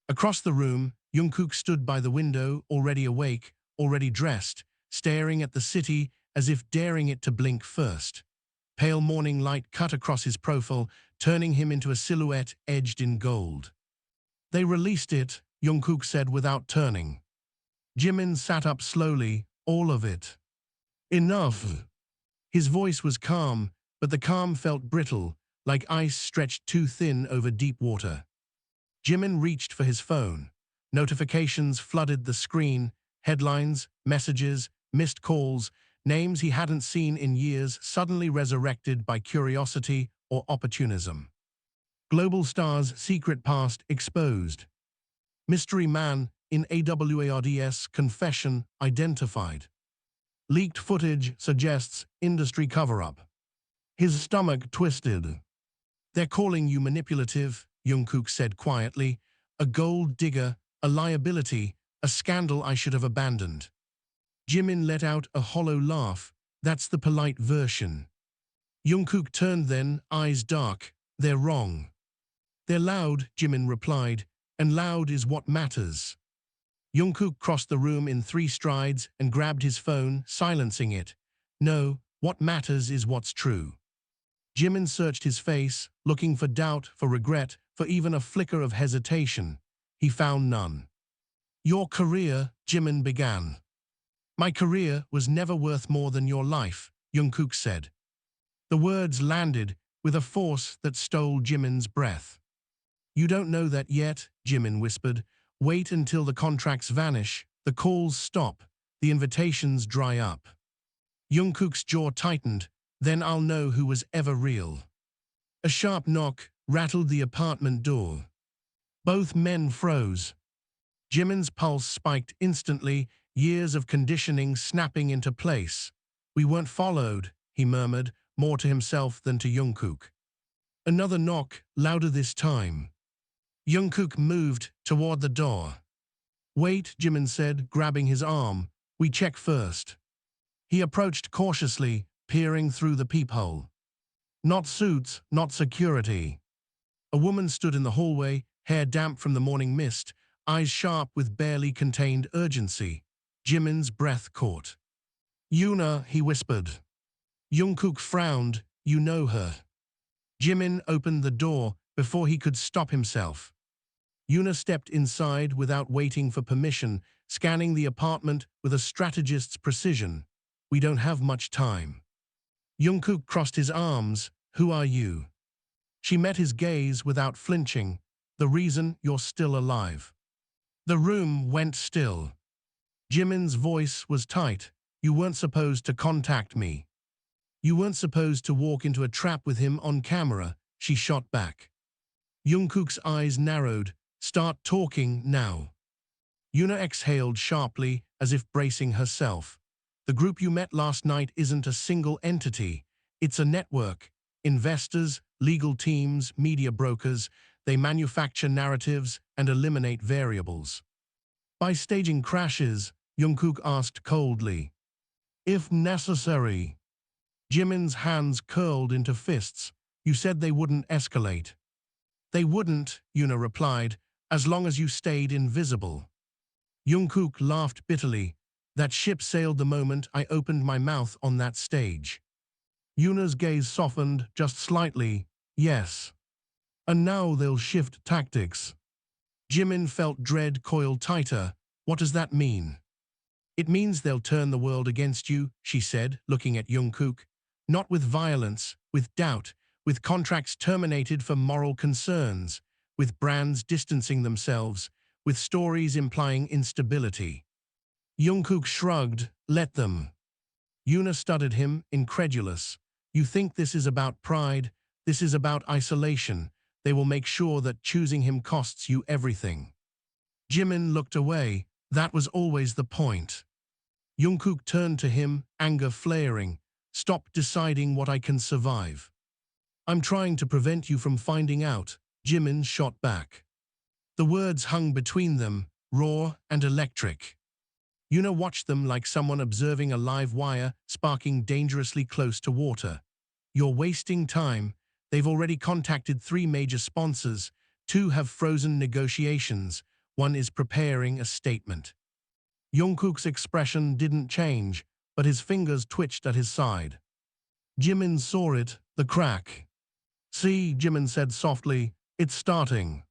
Across the room, Jungkook stood by the window, already awake, already dressed, staring at the city as if daring it to blink first. Pale morning light cut across his profile, turning him into a silhouette edged in gold. They released it, Jungkook said without turning. Jimin sat up slowly, all of it. Enough. His voice was calm, but the calm felt brittle, like ice stretched too thin over deep water. Jimin reached for his phone. Notifications flooded the screen, headlines, messages, missed calls, names he hadn't seen in years suddenly resurrected by curiosity or opportunism. Global Star's secret past exposed. Mystery man in AWARD's confession identified. Leaked footage suggests industry cover-up. His stomach twisted. They're calling you manipulative, Jungkook said quietly. A gold digger, a liability, a scandal I should have abandoned. Jimin let out a hollow laugh. That's the polite version. Jungkook turned then, eyes dark. They're wrong. They're loud, Jimin replied, and loud is what matters. Jungkook crossed the room in 3 strides and grabbed his phone, silencing it. No, what matters is what's true. Jimin searched his face, looking for doubt, for regret, for even a flicker of hesitation. He found none. Your career, Jimin began. My career was never worth more than your life, Jungkook said. The words landed with a force that stole Jimin's breath. You don't know that yet, Jimin whispered. Wait until the contracts vanish, the calls stop, the invitations dry up. Jungkook's jaw tightened. Then I'll know who was ever real. A sharp knock rattled the apartment door. Both men froze. Jimin's pulse spiked instantly, years of conditioning snapping into place. We weren't followed, he murmured, more to himself than to Jungkook. Another knock, louder this time. Jungkook moved toward the door. Wait, Jimin said, grabbing his arm. We check first. He approached cautiously, peering through the peephole. Not suits, not security. A woman stood in the hallway, hair damp from the morning mist, eyes sharp with barely contained urgency. Jimin's breath caught. Yuna, he whispered. Jungkook frowned. You know her. Jimin opened the door before he could stop himself. Yuna stepped inside without waiting for permission, scanning the apartment with a strategist's precision. We don't have much time. Jungkook crossed his arms. Who are you? She met his gaze without flinching. The reason you're still alive. The room went still. Jimin's voice was tight. You weren't supposed to contact me. You weren't supposed to walk into a trap with him on camera, she shot back. Jungkook's eyes narrowed. Start talking now. Yuna exhaled sharply, as if bracing herself. The group you met last night isn't a single entity. It's a network. Investors, legal teams, media brokers, they manufacture narratives and eliminate variables. By staging crashes, Jungkook asked coldly. If necessary. Jimin's hands curled into fists. You said they wouldn't escalate. They wouldn't, Yuna replied, as long as you stayed invisible. Jungkook laughed bitterly. That ship sailed the moment I opened my mouth on that stage. Yuna's gaze softened just slightly. Yes. And now they'll shift tactics. Jimin felt dread coil tighter. What does that mean? It means they'll turn the world against you, she said, looking at Jungkook. Not with violence, with doubt, with contracts terminated for moral concerns, with brands distancing themselves, with stories implying instability. Jungkook shrugged. Let them. Yuna studied him, incredulous. You think this is about pride? This is about isolation. They will make sure that choosing him costs you everything. Jimin looked away. That was always the point. Jungkook turned to him, anger flaring. Stop deciding what I can survive. I'm trying to prevent you from finding out, Jimin shot back. The words hung between them, raw and electric. Yuna watched them like someone observing a live wire sparking dangerously close to water. You're wasting time. They've already contacted 3 major sponsors. 2 have frozen negotiations. 1 is preparing a statement. Jungkook's expression didn't change, but his fingers twitched at his side. Jimin saw it, the crack. See, Jimin said softly, it's starting.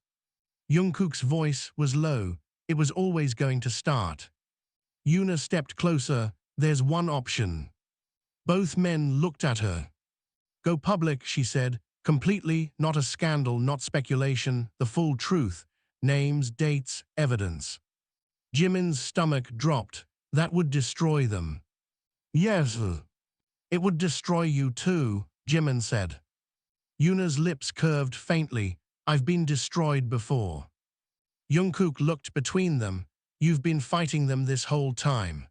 Jungkook's voice was low. It was always going to start. Yuna stepped closer. There's one option. Both men looked at her. Go public, she said, completely, not a scandal, not speculation, the full truth. Names, dates, evidence. Jimin's stomach dropped. That would destroy them. Yes. It would destroy you too, Jimin said. Yuna's lips curved faintly. I've been destroyed before. Jungkook looked between them. You've been fighting them this whole time.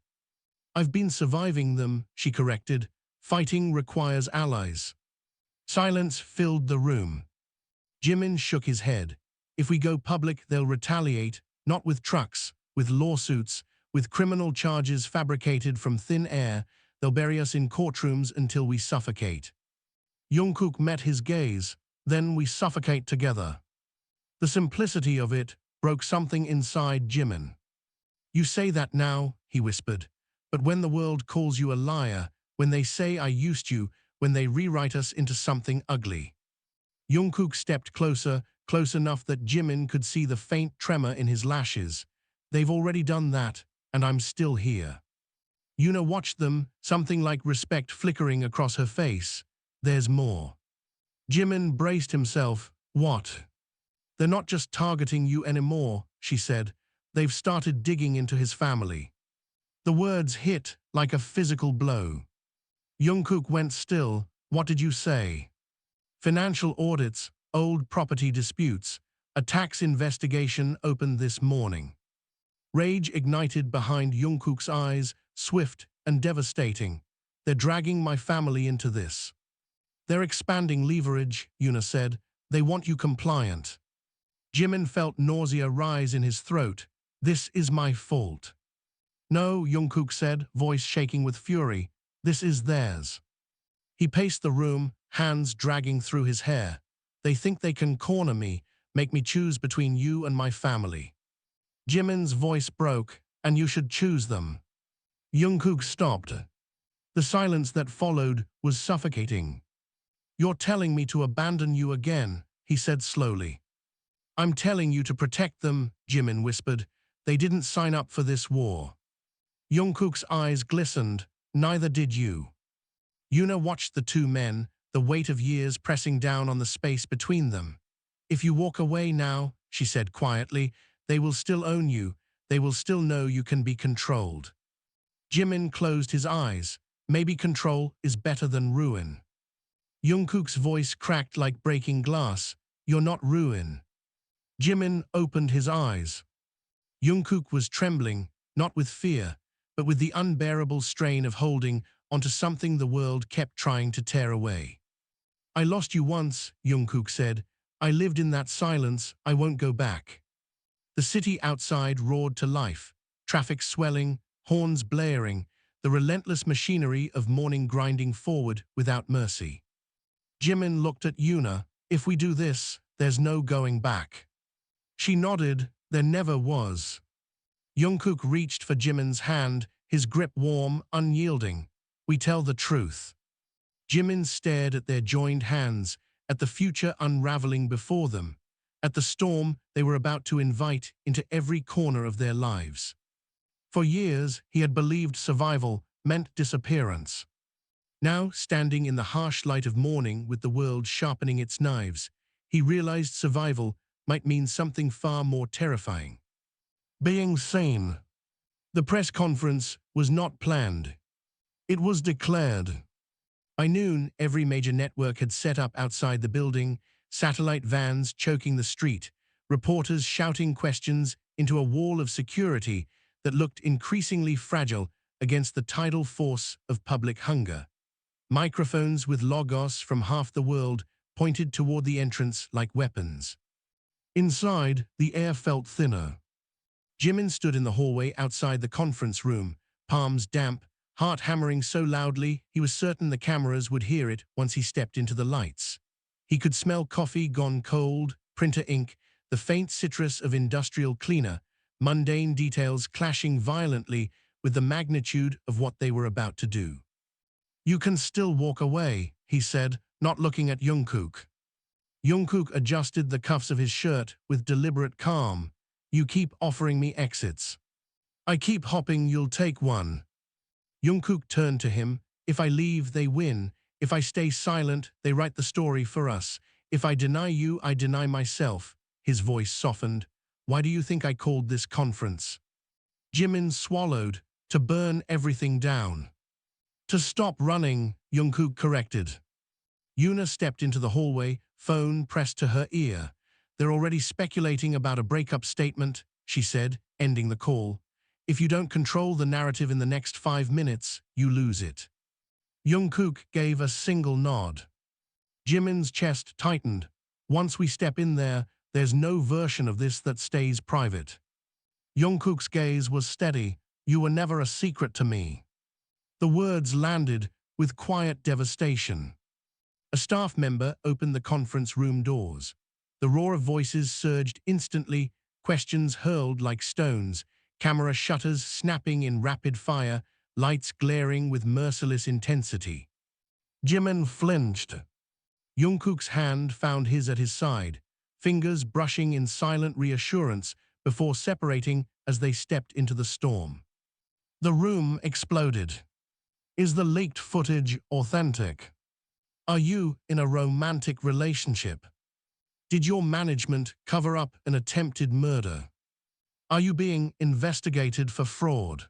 I've been surviving them, she corrected. Fighting requires allies. Silence filled the room. Jimin shook his head. If we go public, they'll retaliate, not with trucks, with lawsuits, with criminal charges fabricated from thin air. They'll bury us in courtrooms until we suffocate. Jungkook met his gaze. Then we suffocate together. The simplicity of it broke something inside Jimin. You say that now, he whispered, but when the world calls you a liar, when they say I used you, when they rewrite us into something ugly. Jungkook stepped closer, close enough that Jimin could see the faint tremor in his lashes. They've already done that, and I'm still here. Yuna watched them, something like respect flickering across her face. There's more. Jimin braced himself. What? They're not just targeting you anymore, she said. They've started digging into his family. The words hit like a physical blow. Jungkook went still. What did you say? Financial audits, old property disputes, a tax investigation opened this morning. Rage ignited behind Jungkook's eyes, swift and devastating. They're dragging my family into this. They're expanding leverage, Yuna said. They want you compliant. Jimin felt nausea rise in his throat. This is my fault. No, Jungkook said, voice shaking with fury. This is theirs. He paced the room. hands dragging through his hair. They think they can corner me, make me choose between you and my family. Jimin's voice broke, and you should choose them. Jungkook stopped. The silence that followed was suffocating. You're telling me to abandon you again, he said slowly. I'm telling you to protect them, Jimin whispered. They didn't sign up for this war. Jungkook's eyes glistened. Neither did you. Yuna watched the two men, the weight of years pressing down on the space between them. If you walk away now, she said quietly, they will still own you. They will still know you can be controlled. Jimin closed his eyes. Maybe control is better than ruin. Jungkook's voice cracked like breaking glass. You're not ruin. Jimin opened his eyes. Jungkook was trembling, not with fear, but with the unbearable strain of holding onto something the world kept trying to tear away. I lost you once, Jungkook said. I lived in that silence. I won't go back. The city outside roared to life, traffic swelling, horns blaring, the relentless machinery of morning grinding forward without mercy. Jimin looked at Yuna. If we do this, there's no going back. She nodded. There never was. Jungkook reached for Jimin's hand, his grip warm, unyielding. We tell the truth. Jimin stared at their joined hands, at the future unraveling before them, at the storm they were about to invite into every corner of their lives. For years, he had believed survival meant disappearance. Now, standing in the harsh light of morning with the world sharpening its knives, he realized survival might mean something far more terrifying. Being sane. The press conference was not planned. It was declared. By noon, every major network had set up outside the building, satellite vans choking the street, reporters shouting questions into a wall of security that looked increasingly fragile against the tidal force of public hunger. Microphones with logos from half the world pointed toward the entrance like weapons. Inside, the air felt thinner. Jimin stood in the hallway outside the conference room, palms damp, heart hammering so loudly he was certain the cameras would hear it once he stepped into the lights. He could smell coffee gone cold, printer ink, the faint citrus of industrial cleaner, mundane details clashing violently with the magnitude of what they were about to do. You can still walk away, he said, not looking at Jungkook. Jungkook adjusted the cuffs of his shirt with deliberate calm. You keep offering me exits. I keep hopping, you'll take one. Jungkook turned to him. If I leave, they win. If I stay silent, they write the story for us. If I deny you, I deny myself. His voice softened. Why do you think I called this conference? Jimin swallowed. To burn everything down. To stop running, Jungkook corrected. Yuna stepped into the hallway, phone pressed to her ear. They're already speculating about a breakup statement, she said, ending the call. If you don't control the narrative in the next 5 minutes, you lose it. Jungkook gave a single nod. Jimin's chest tightened. Once we step in there, there's no version of this that stays private. Jungkook's gaze was steady. You were never a secret to me. The words landed with quiet devastation. A staff member opened the conference room doors. The roar of voices surged instantly, questions hurled like stones, camera shutters snapping in rapid fire, lights glaring with merciless intensity. Jimin flinched. Jungkook's hand found his at his side, fingers brushing in silent reassurance before separating as they stepped into the storm. The room exploded. Is the leaked footage authentic? Are you in a romantic relationship? Did your management cover up an attempted murder? Are you being investigated for fraud?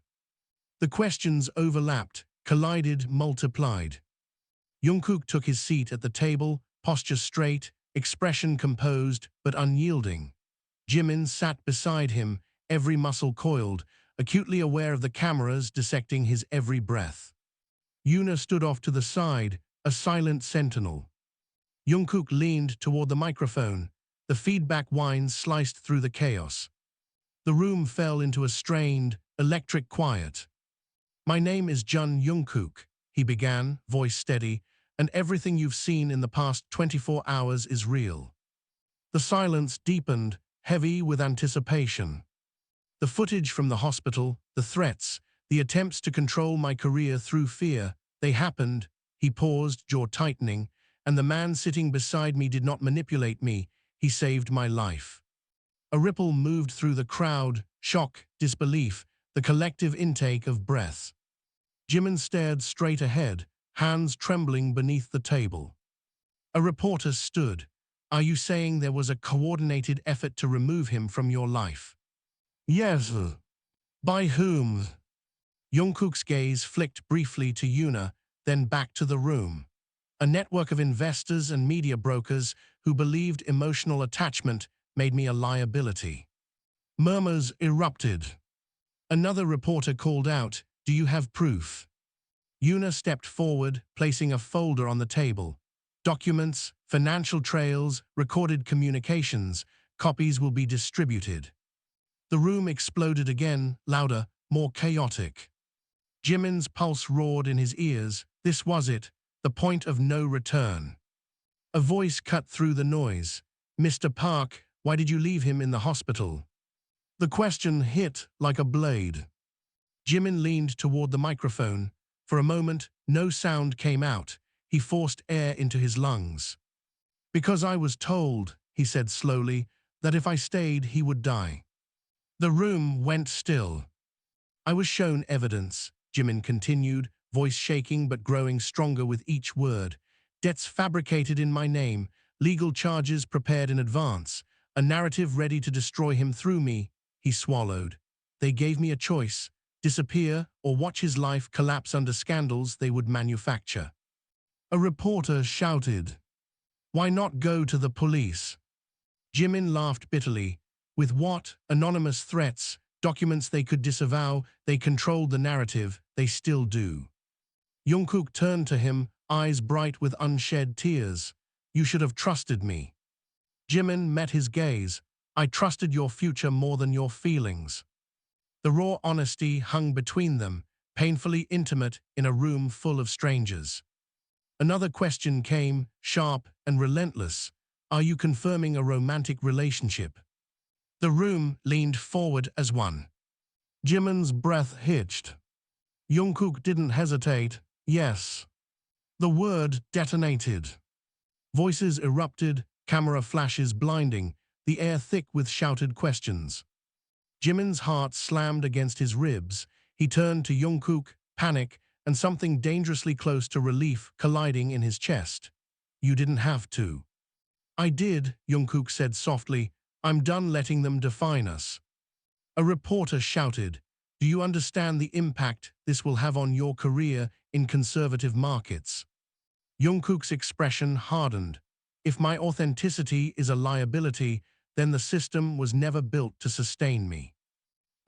The questions overlapped, collided, multiplied. Jungkook took his seat at the table, posture straight, expression composed but unyielding. Jimin sat beside him, every muscle coiled, acutely aware of the cameras dissecting his every breath. Yuna stood off to the side, a silent sentinel. Jungkook leaned toward the microphone. The feedback whines sliced through the chaos. The room fell into a strained, electric quiet. My name is Jungkook, he began, voice steady. and everything you've seen in the past 24 hours is real. The silence deepened, heavy with anticipation. The footage from the hospital, the threats, the attempts to control my career through fear, they happened. He paused, jaw tightening, and the man sitting beside me did not manipulate me, he saved my life. A ripple moved through the crowd, shock, disbelief, the collective intake of breath. Jimin stared straight ahead, hands trembling beneath the table. A reporter stood. Are you saying there was a coordinated effort to remove him from your life? Yes. By whom? Jungkook's gaze flicked briefly to Yuna, then back to the room. A network of investors and media brokers who believed emotional attachment made me a liability. Murmurs erupted. Another reporter called out, do you have proof? Yuna stepped forward, placing a folder on the table. Documents, financial trails, recorded communications, copies will be distributed. The room exploded again, louder, more chaotic. Jimin's pulse roared in his ears. This was it, the point of no return. A voice cut through the noise. Mr. Park, why did you leave him in the hospital? The question hit like a blade. Jimin leaned toward the microphone. For a moment, no sound came out. He forced air into his lungs. Because I was told, he said slowly, that if I stayed, he would die. The room went still. I was shown evidence, Jimin continued, voice shaking but growing stronger with each word. Debts fabricated in my name, legal charges prepared in advance, a narrative ready to destroy him through me. He swallowed. They gave me a choice, disappear or watch his life collapse under scandals they would manufacture. A reporter shouted, why not go to the police? Jimin laughed bitterly. With what? Anonymous threats, documents they could disavow, they controlled the narrative, they still do. Jungkook turned to him, eyes bright with unshed tears. You should have trusted me. Jimin met his gaze. I trusted your future more than your feelings. The raw honesty hung between them, painfully intimate in a room full of strangers. Another question came, sharp and relentless. Are you confirming a romantic relationship? The room leaned forward as one. Jimin's breath hitched. Jungkook didn't hesitate. Yes. The word detonated. Voices erupted, camera flashes blinding, the air thick with shouted questions. Jimin's heart slammed against his ribs. He turned to Jungkook, panic, and something dangerously close to relief colliding in his chest. You didn't have to. I did, Jungkook said softly. I'm done letting them define us. A reporter shouted, do you understand the impact this will have on your career in conservative markets? Jungkook's expression hardened. If my authenticity is a liability, then the system was never built to sustain me.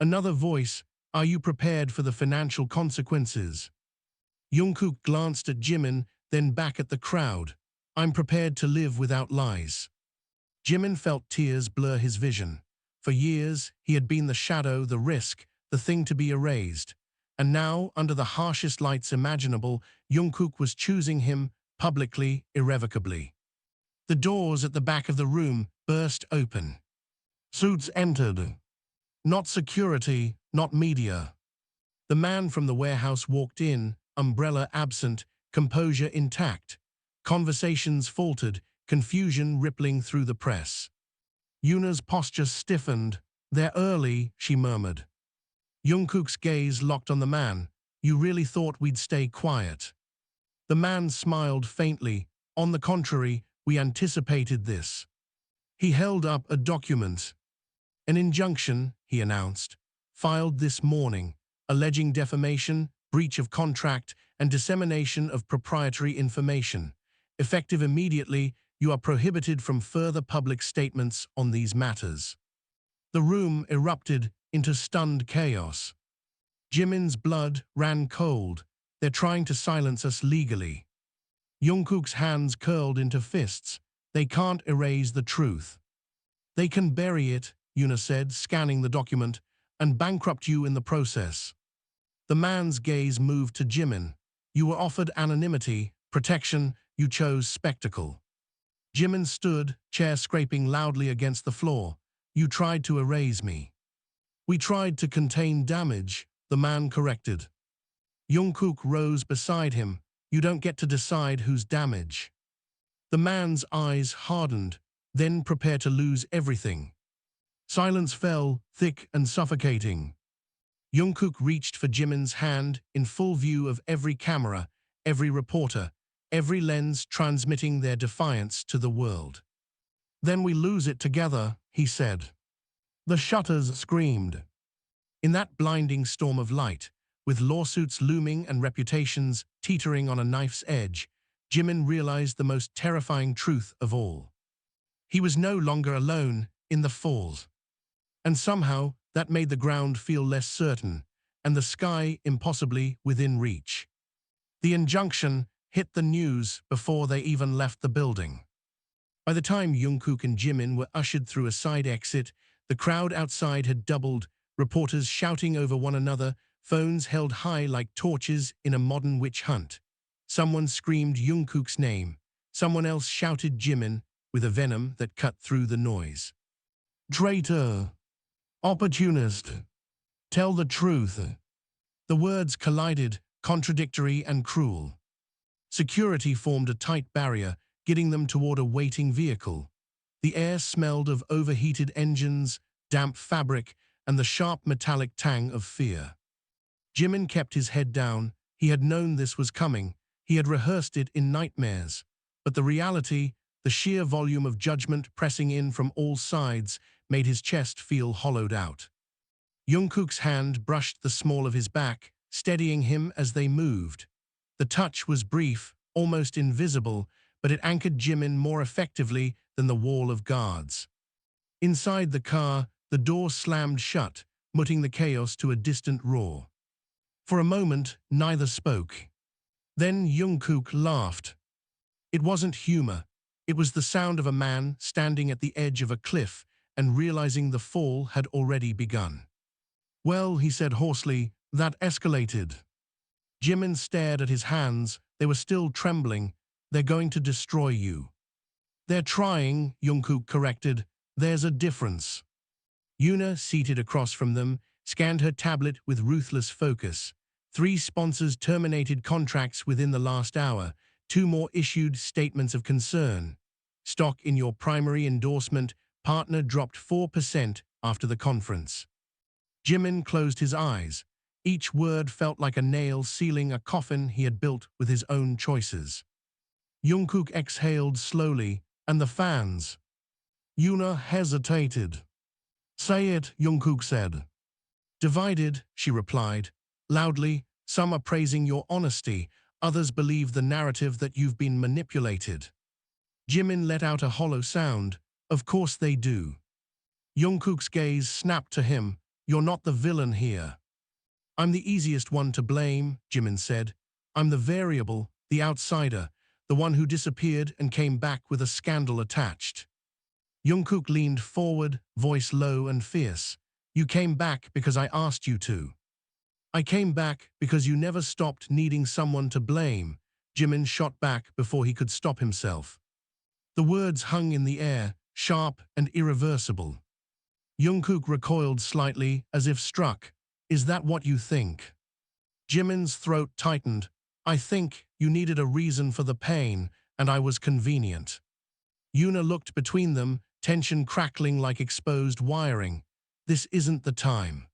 Another voice, are you prepared for the financial consequences? Jungkook glanced at Jimin, then back at the crowd. I'm prepared to live without lies. Jimin felt tears blur his vision. For years, he had been the shadow, the risk, the thing to be erased. And now, under the harshest lights imaginable, Jungkook was choosing him, publicly, irrevocably. The doors at the back of the room burst open. Suits entered. Not security, not media. The man from the warehouse walked in, umbrella absent, composure intact. Conversations faltered, confusion rippling through the press. Yuna's posture stiffened. They're early, she murmured. Jungkook's gaze locked on the man. You really thought we'd stay quiet? The man smiled faintly. On the contrary, we anticipated this. He held up a document. An injunction, he announced, filed this morning, alleging defamation, breach of contract, and dissemination of proprietary information. Effective immediately, you are prohibited from further public statements on these matters. The room erupted into stunned chaos. Jimin's blood ran cold. They're trying to silence us legally. Jungkook's hands curled into fists. They can't erase the truth. They can bury it, Yuna said, scanning the document, and bankrupt you in the process. The man's gaze moved to Jimin. You were offered anonymity, protection, you chose spectacle. Jimin stood, chair scraping loudly against the floor. You tried to erase me. We tried to contain damage, the man corrected. Jungkook rose beside him. You don't get to decide who's damage. The man's eyes hardened, then prepared to lose everything. Silence fell, thick and suffocating. Jungkook reached for Jimin's hand in full view of every camera, every reporter, every lens transmitting their defiance to the world. Then we lose it together, he said. The shutters screamed. In that blinding storm of light, with lawsuits looming and reputations teetering on a knife's edge, Jimin realized the most terrifying truth of all. He was no longer alone in the fall. And somehow, that made the ground feel less certain, and the sky impossibly within reach. The injunction hit the news before they even left the building. By the time Jungkook and Jimin were ushered through a side exit, the crowd outside had doubled, reporters shouting over one another, phones held high like torches in a modern witch hunt. Someone screamed Jungkook's name. Someone else shouted Jimin with a venom that cut through the noise. Traitor! Opportunist! Tell the truth! The words collided, contradictory and cruel. Security formed a tight barrier, getting them toward a waiting vehicle. The air smelled of overheated engines, damp fabric, and the sharp metallic tang of fear. Jimin kept his head down. He had known this was coming. He had rehearsed it in nightmares. But the reality, the sheer volume of judgment pressing in from all sides, made his chest feel hollowed out. Jungkook's hand brushed the small of his back, steadying him as they moved. The touch was brief, almost invisible, but it anchored Jimin more effectively than the wall of guards. Inside the car, the door slammed shut, muting the chaos to a distant roar. For a moment, neither spoke. Then Jungkook laughed. It wasn't humor. It was the sound of a man standing at the edge of a cliff and realizing the fall had already begun. Well, he said hoarsely, that escalated. Jimin stared at his hands. They were still trembling. They're going to destroy you. They're trying, Jungkook corrected. There's a difference. Yuna, seated across from them, scanned her tablet with ruthless focus. 3 sponsors terminated contracts within the last hour. 2 more issued statements of concern. Stock in your primary endorsement partner dropped 4% after the conference. Jimin closed his eyes. Each word felt like a nail sealing a coffin he had built with his own choices. Jungkook exhaled slowly, and the fans. Yuna hesitated. Say it, Jungkook said. Divided, she replied, loudly. Some are praising your honesty, others believe the narrative that you've been manipulated. Jimin let out a hollow sound. Of course they do. Jungkook's gaze snapped to him. You're not the villain here. I'm the easiest one to blame, Jimin said. I'm the variable, the outsider, the one who disappeared and came back with a scandal attached. Jungkook leaned forward, voice low and fierce. You came back because I asked you to. I came back because you never stopped needing someone to blame. Jimin shot back before he could stop himself. The words hung in the air, sharp and irreversible. Jungkook recoiled slightly, as if struck. Is that what you think? Jimin's throat tightened. I think you needed a reason for the pain, and I was convenient. Yuna looked between them, tension crackling like exposed wiring. This isn't the time.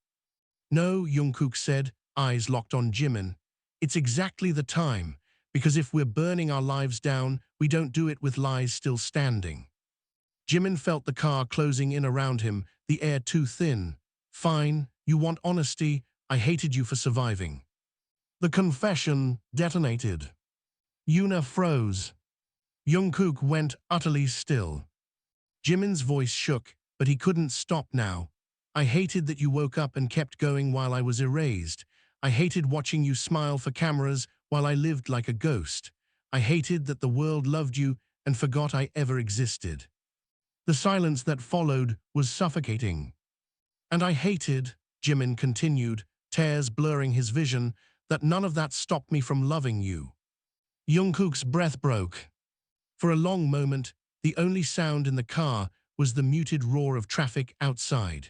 No, Jungkook said, eyes locked on Jimin. It's exactly the time, because if we're burning our lives down, we don't do it with lies still standing. Jimin felt the car closing in around him, the air too thin. Fine, you want honesty, I hated you for surviving. The confession detonated. Yuna froze. Jungkook went utterly still. Jimin's voice shook, but he couldn't stop now. I hated that you woke up and kept going while I was erased. I hated watching you smile for cameras while I lived like a ghost. I hated that the world loved you and forgot I ever existed. The silence that followed was suffocating. And I hated, Jimin continued, tears blurring his vision, that none of that stopped me from loving you. Jungkook's breath broke. For a long moment, the only sound in the car was the muted roar of traffic outside.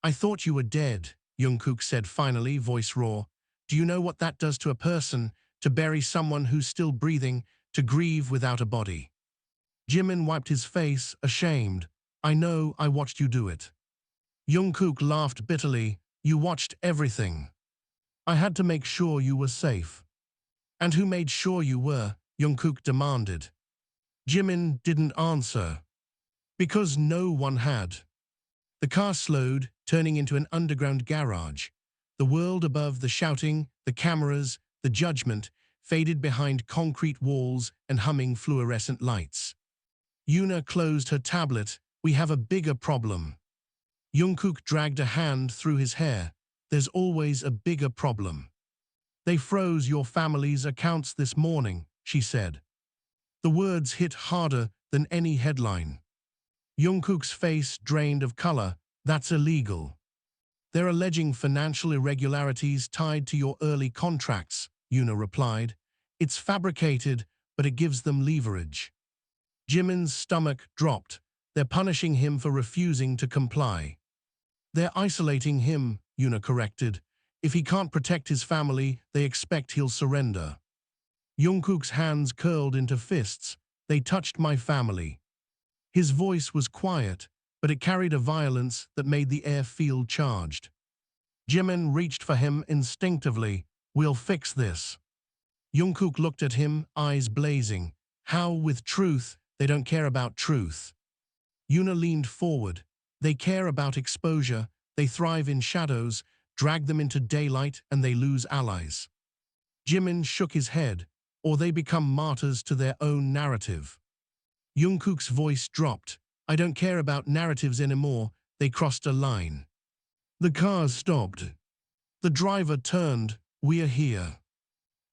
I thought you were dead, Jungkook said finally, voice raw. Do you know what that does to a person, to bury someone who's still breathing, to grieve without a body? Jimin wiped his face, ashamed. I know, I watched you do it. Jungkook laughed bitterly. You watched everything. I had to make sure you were safe. And who made sure you were? Jungkook demanded. Jimin didn't answer. Because no one had. The car slowed, turning into an underground garage. The world above, the shouting, the cameras, the judgment, faded behind concrete walls and humming fluorescent lights. Yuna closed her tablet. We have a bigger problem. Jungkook dragged a hand through his hair. There's always a bigger problem. They froze your family's accounts this morning, she said. The words hit harder than any headline. Jungkook's face drained of color. That's illegal. They're alleging financial irregularities tied to your early contracts, Yuna replied. It's fabricated, but it gives them leverage. Jimin's stomach dropped. They're punishing him for refusing to comply. They're isolating him, Yuna corrected. If he can't protect his family, they expect he'll surrender. Jungkook's hands curled into fists. They touched my family. His voice was quiet, but it carried a violence that made the air feel charged. Jimin reached for him instinctively. We'll fix this. Jungkook looked at him, eyes blazing. How, with truth, they don't care about truth? Yuna leaned forward. They care about exposure. They thrive in shadows. Drag them into daylight and they lose allies. Jimin shook his head. Or they become martyrs to their own narrative. Jungkook's voice dropped. I don't care about narratives anymore. They crossed a line. The cars stopped. The driver turned. We're here.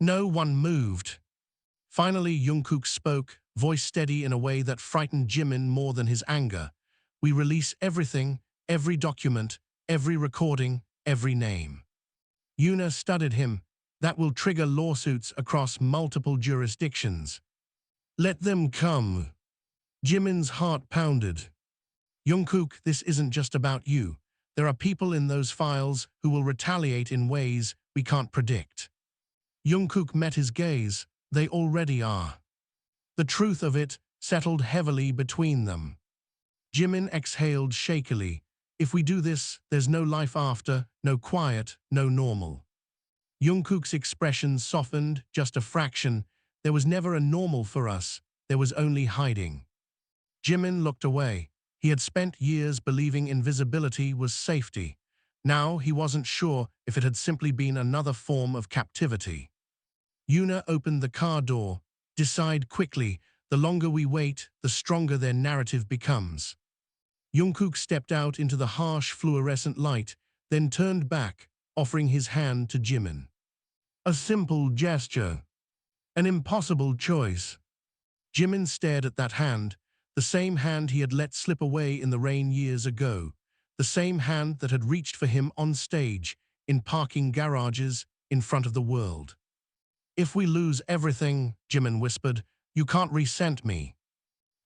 No one moved. Finally, Jungkook spoke, voice steady in a way that frightened Jimin more than his anger. We release everything, every document, every recording, every name. Yuna studied him. That will trigger lawsuits across multiple jurisdictions. Let them come. Jimin's heart pounded. Jungkook, this isn't just about you. There are people in those files who will retaliate in ways we can't predict. Jungkook met his gaze. They already are. The truth of it settled heavily between them. Jimin exhaled shakily. If we do this, there's no life after, no quiet, no normal. Jungkook's expression softened just a fraction. There was never a normal for us. There was only hiding. Jimin looked away. He had spent years believing invisibility was safety. Now he wasn't sure if it had simply been another form of captivity. Yuna opened the car door. Decide quickly. The longer we wait, the stronger their narrative becomes. Jungkook stepped out into the harsh fluorescent light, then turned back, offering his hand to Jimin. A simple gesture. An impossible choice. Jimin stared at that hand, the same hand he had let slip away in the rain years ago, the same hand that had reached for him on stage, in parking garages, in front of the world. If we lose everything, Jimin whispered, you can't resent me.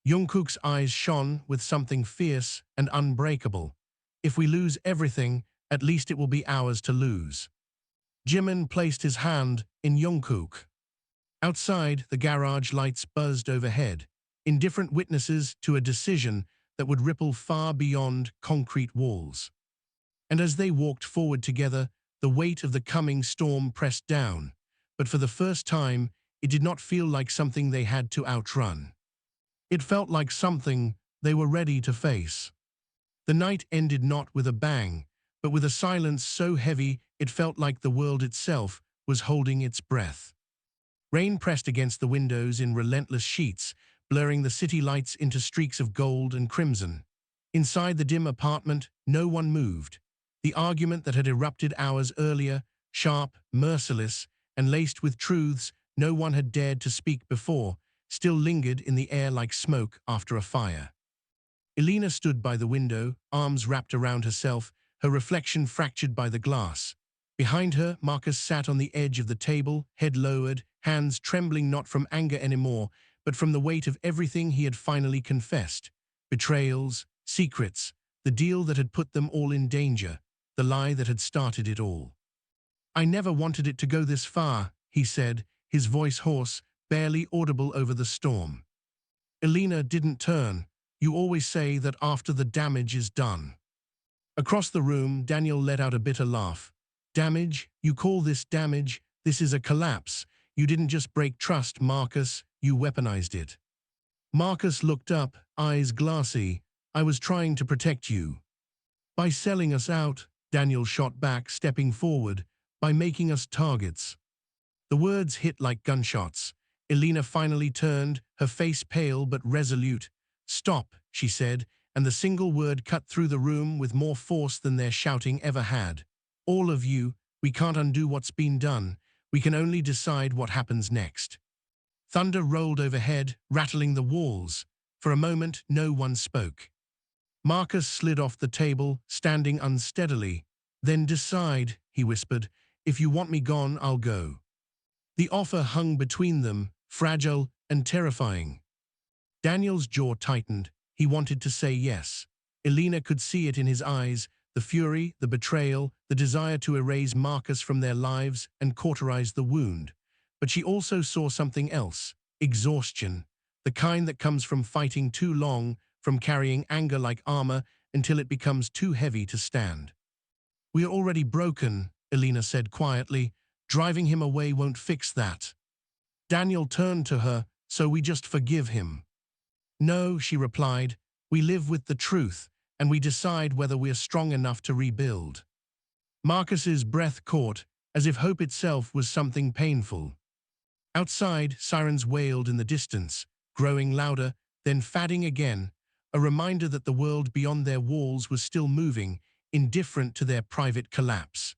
Jungkook's eyes shone with something fierce and unbreakable. If we lose everything, at least it will be ours to lose. Jimin placed his hand in Jungkook. Outside, the garage lights buzzed overhead, indifferent witnesses to a decision that would ripple far beyond concrete walls. And as they walked forward together, the weight of the coming storm pressed down, but for the first time, it did not feel like something they had to outrun. It felt like something they were ready to face. The night ended not with a bang, but with a silence so heavy it felt like the world itself was holding its breath. Rain pressed against the windows in relentless sheets, blurring the city lights into streaks of gold and crimson. Inside the dim apartment, no one moved. The argument that had erupted hours earlier, sharp, merciless, and laced with truths no one had dared to speak before, still lingered in the air like smoke after a fire. Elena stood by the window, arms wrapped around herself, her reflection fractured by the glass. Behind her, Marcus sat on the edge of the table, head lowered, hands trembling not from anger anymore, but from the weight of everything he had finally confessed. Betrayals, secrets, the deal that had put them all in danger, the lie that had started it all. "I never wanted it to go this far," he said, his voice hoarse, barely audible over the storm. Elena didn't turn. "You always say that after the damage is done." Across the room, Daniel let out a bitter laugh. "Damage? You call this damage? This is a collapse. You didn't just break trust, Marcus, you weaponized it." Marcus looked up, eyes glassy. "I was trying to protect you." "By selling us out," Daniel shot back, stepping forward. "By making us targets." The words hit like gunshots. Elena finally turned, her face pale but resolute. "Stop," she said, and the single word cut through the room with more force than their shouting ever had. "All of you, we can't undo what's been done. We can only decide what happens next." Thunder rolled overhead, rattling the walls. For a moment, no one spoke. Marcus slid off the table, standing unsteadily. "Then decide," he whispered. "If you want me gone, I'll go." The offer hung between them, fragile and terrifying. Daniel's jaw tightened. He wanted to say yes. Elena could see it in his eyes, the fury, the betrayal, the desire to erase Marcus from their lives and cauterize the wound. But she also saw something else: exhaustion, the kind that comes from fighting too long, from carrying anger like armor until it becomes too heavy to stand. "We are already broken," Elena said quietly. "Driving him away won't fix that." Daniel turned to her. "So we just forgive him?" "No," she replied. "We live with the truth, and we decide whether we are strong enough to rebuild." Marcus's breath caught, as if hope itself was something painful. Outside, sirens wailed in the distance, growing louder, then fading again, a reminder that the world beyond their walls was still moving, indifferent to their private collapse.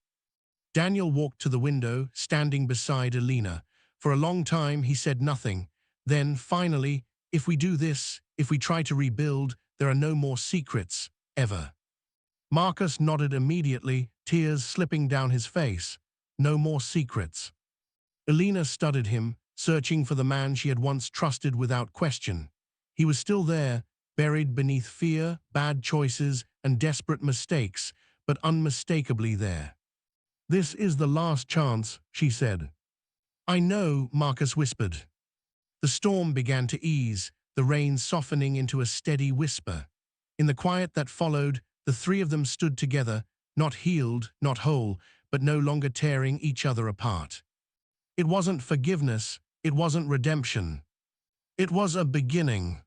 Daniel walked to the window, standing beside Elena. For a long time, he said nothing. Then, finally, "If we do this, if we try to rebuild, there are no more secrets, ever." Marcus nodded immediately, tears slipping down his face. No more secrets. Elena studied him, searching for the man she had once trusted without question. He was still there, buried beneath fear, bad choices, and desperate mistakes, but unmistakably there. "This is the last chance," she said. "I know," Marcus whispered. The storm began to ease, the rain softening into a steady whisper. In the quiet that followed, the three of them stood together, not healed, not whole, but no longer tearing each other apart. It wasn't forgiveness, it wasn't redemption. It was a beginning.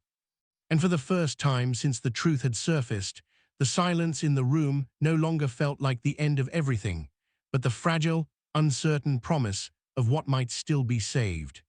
And for the first time since the truth had surfaced, the silence in the room no longer felt like the end of everything, but the fragile, uncertain promise of what might still be saved.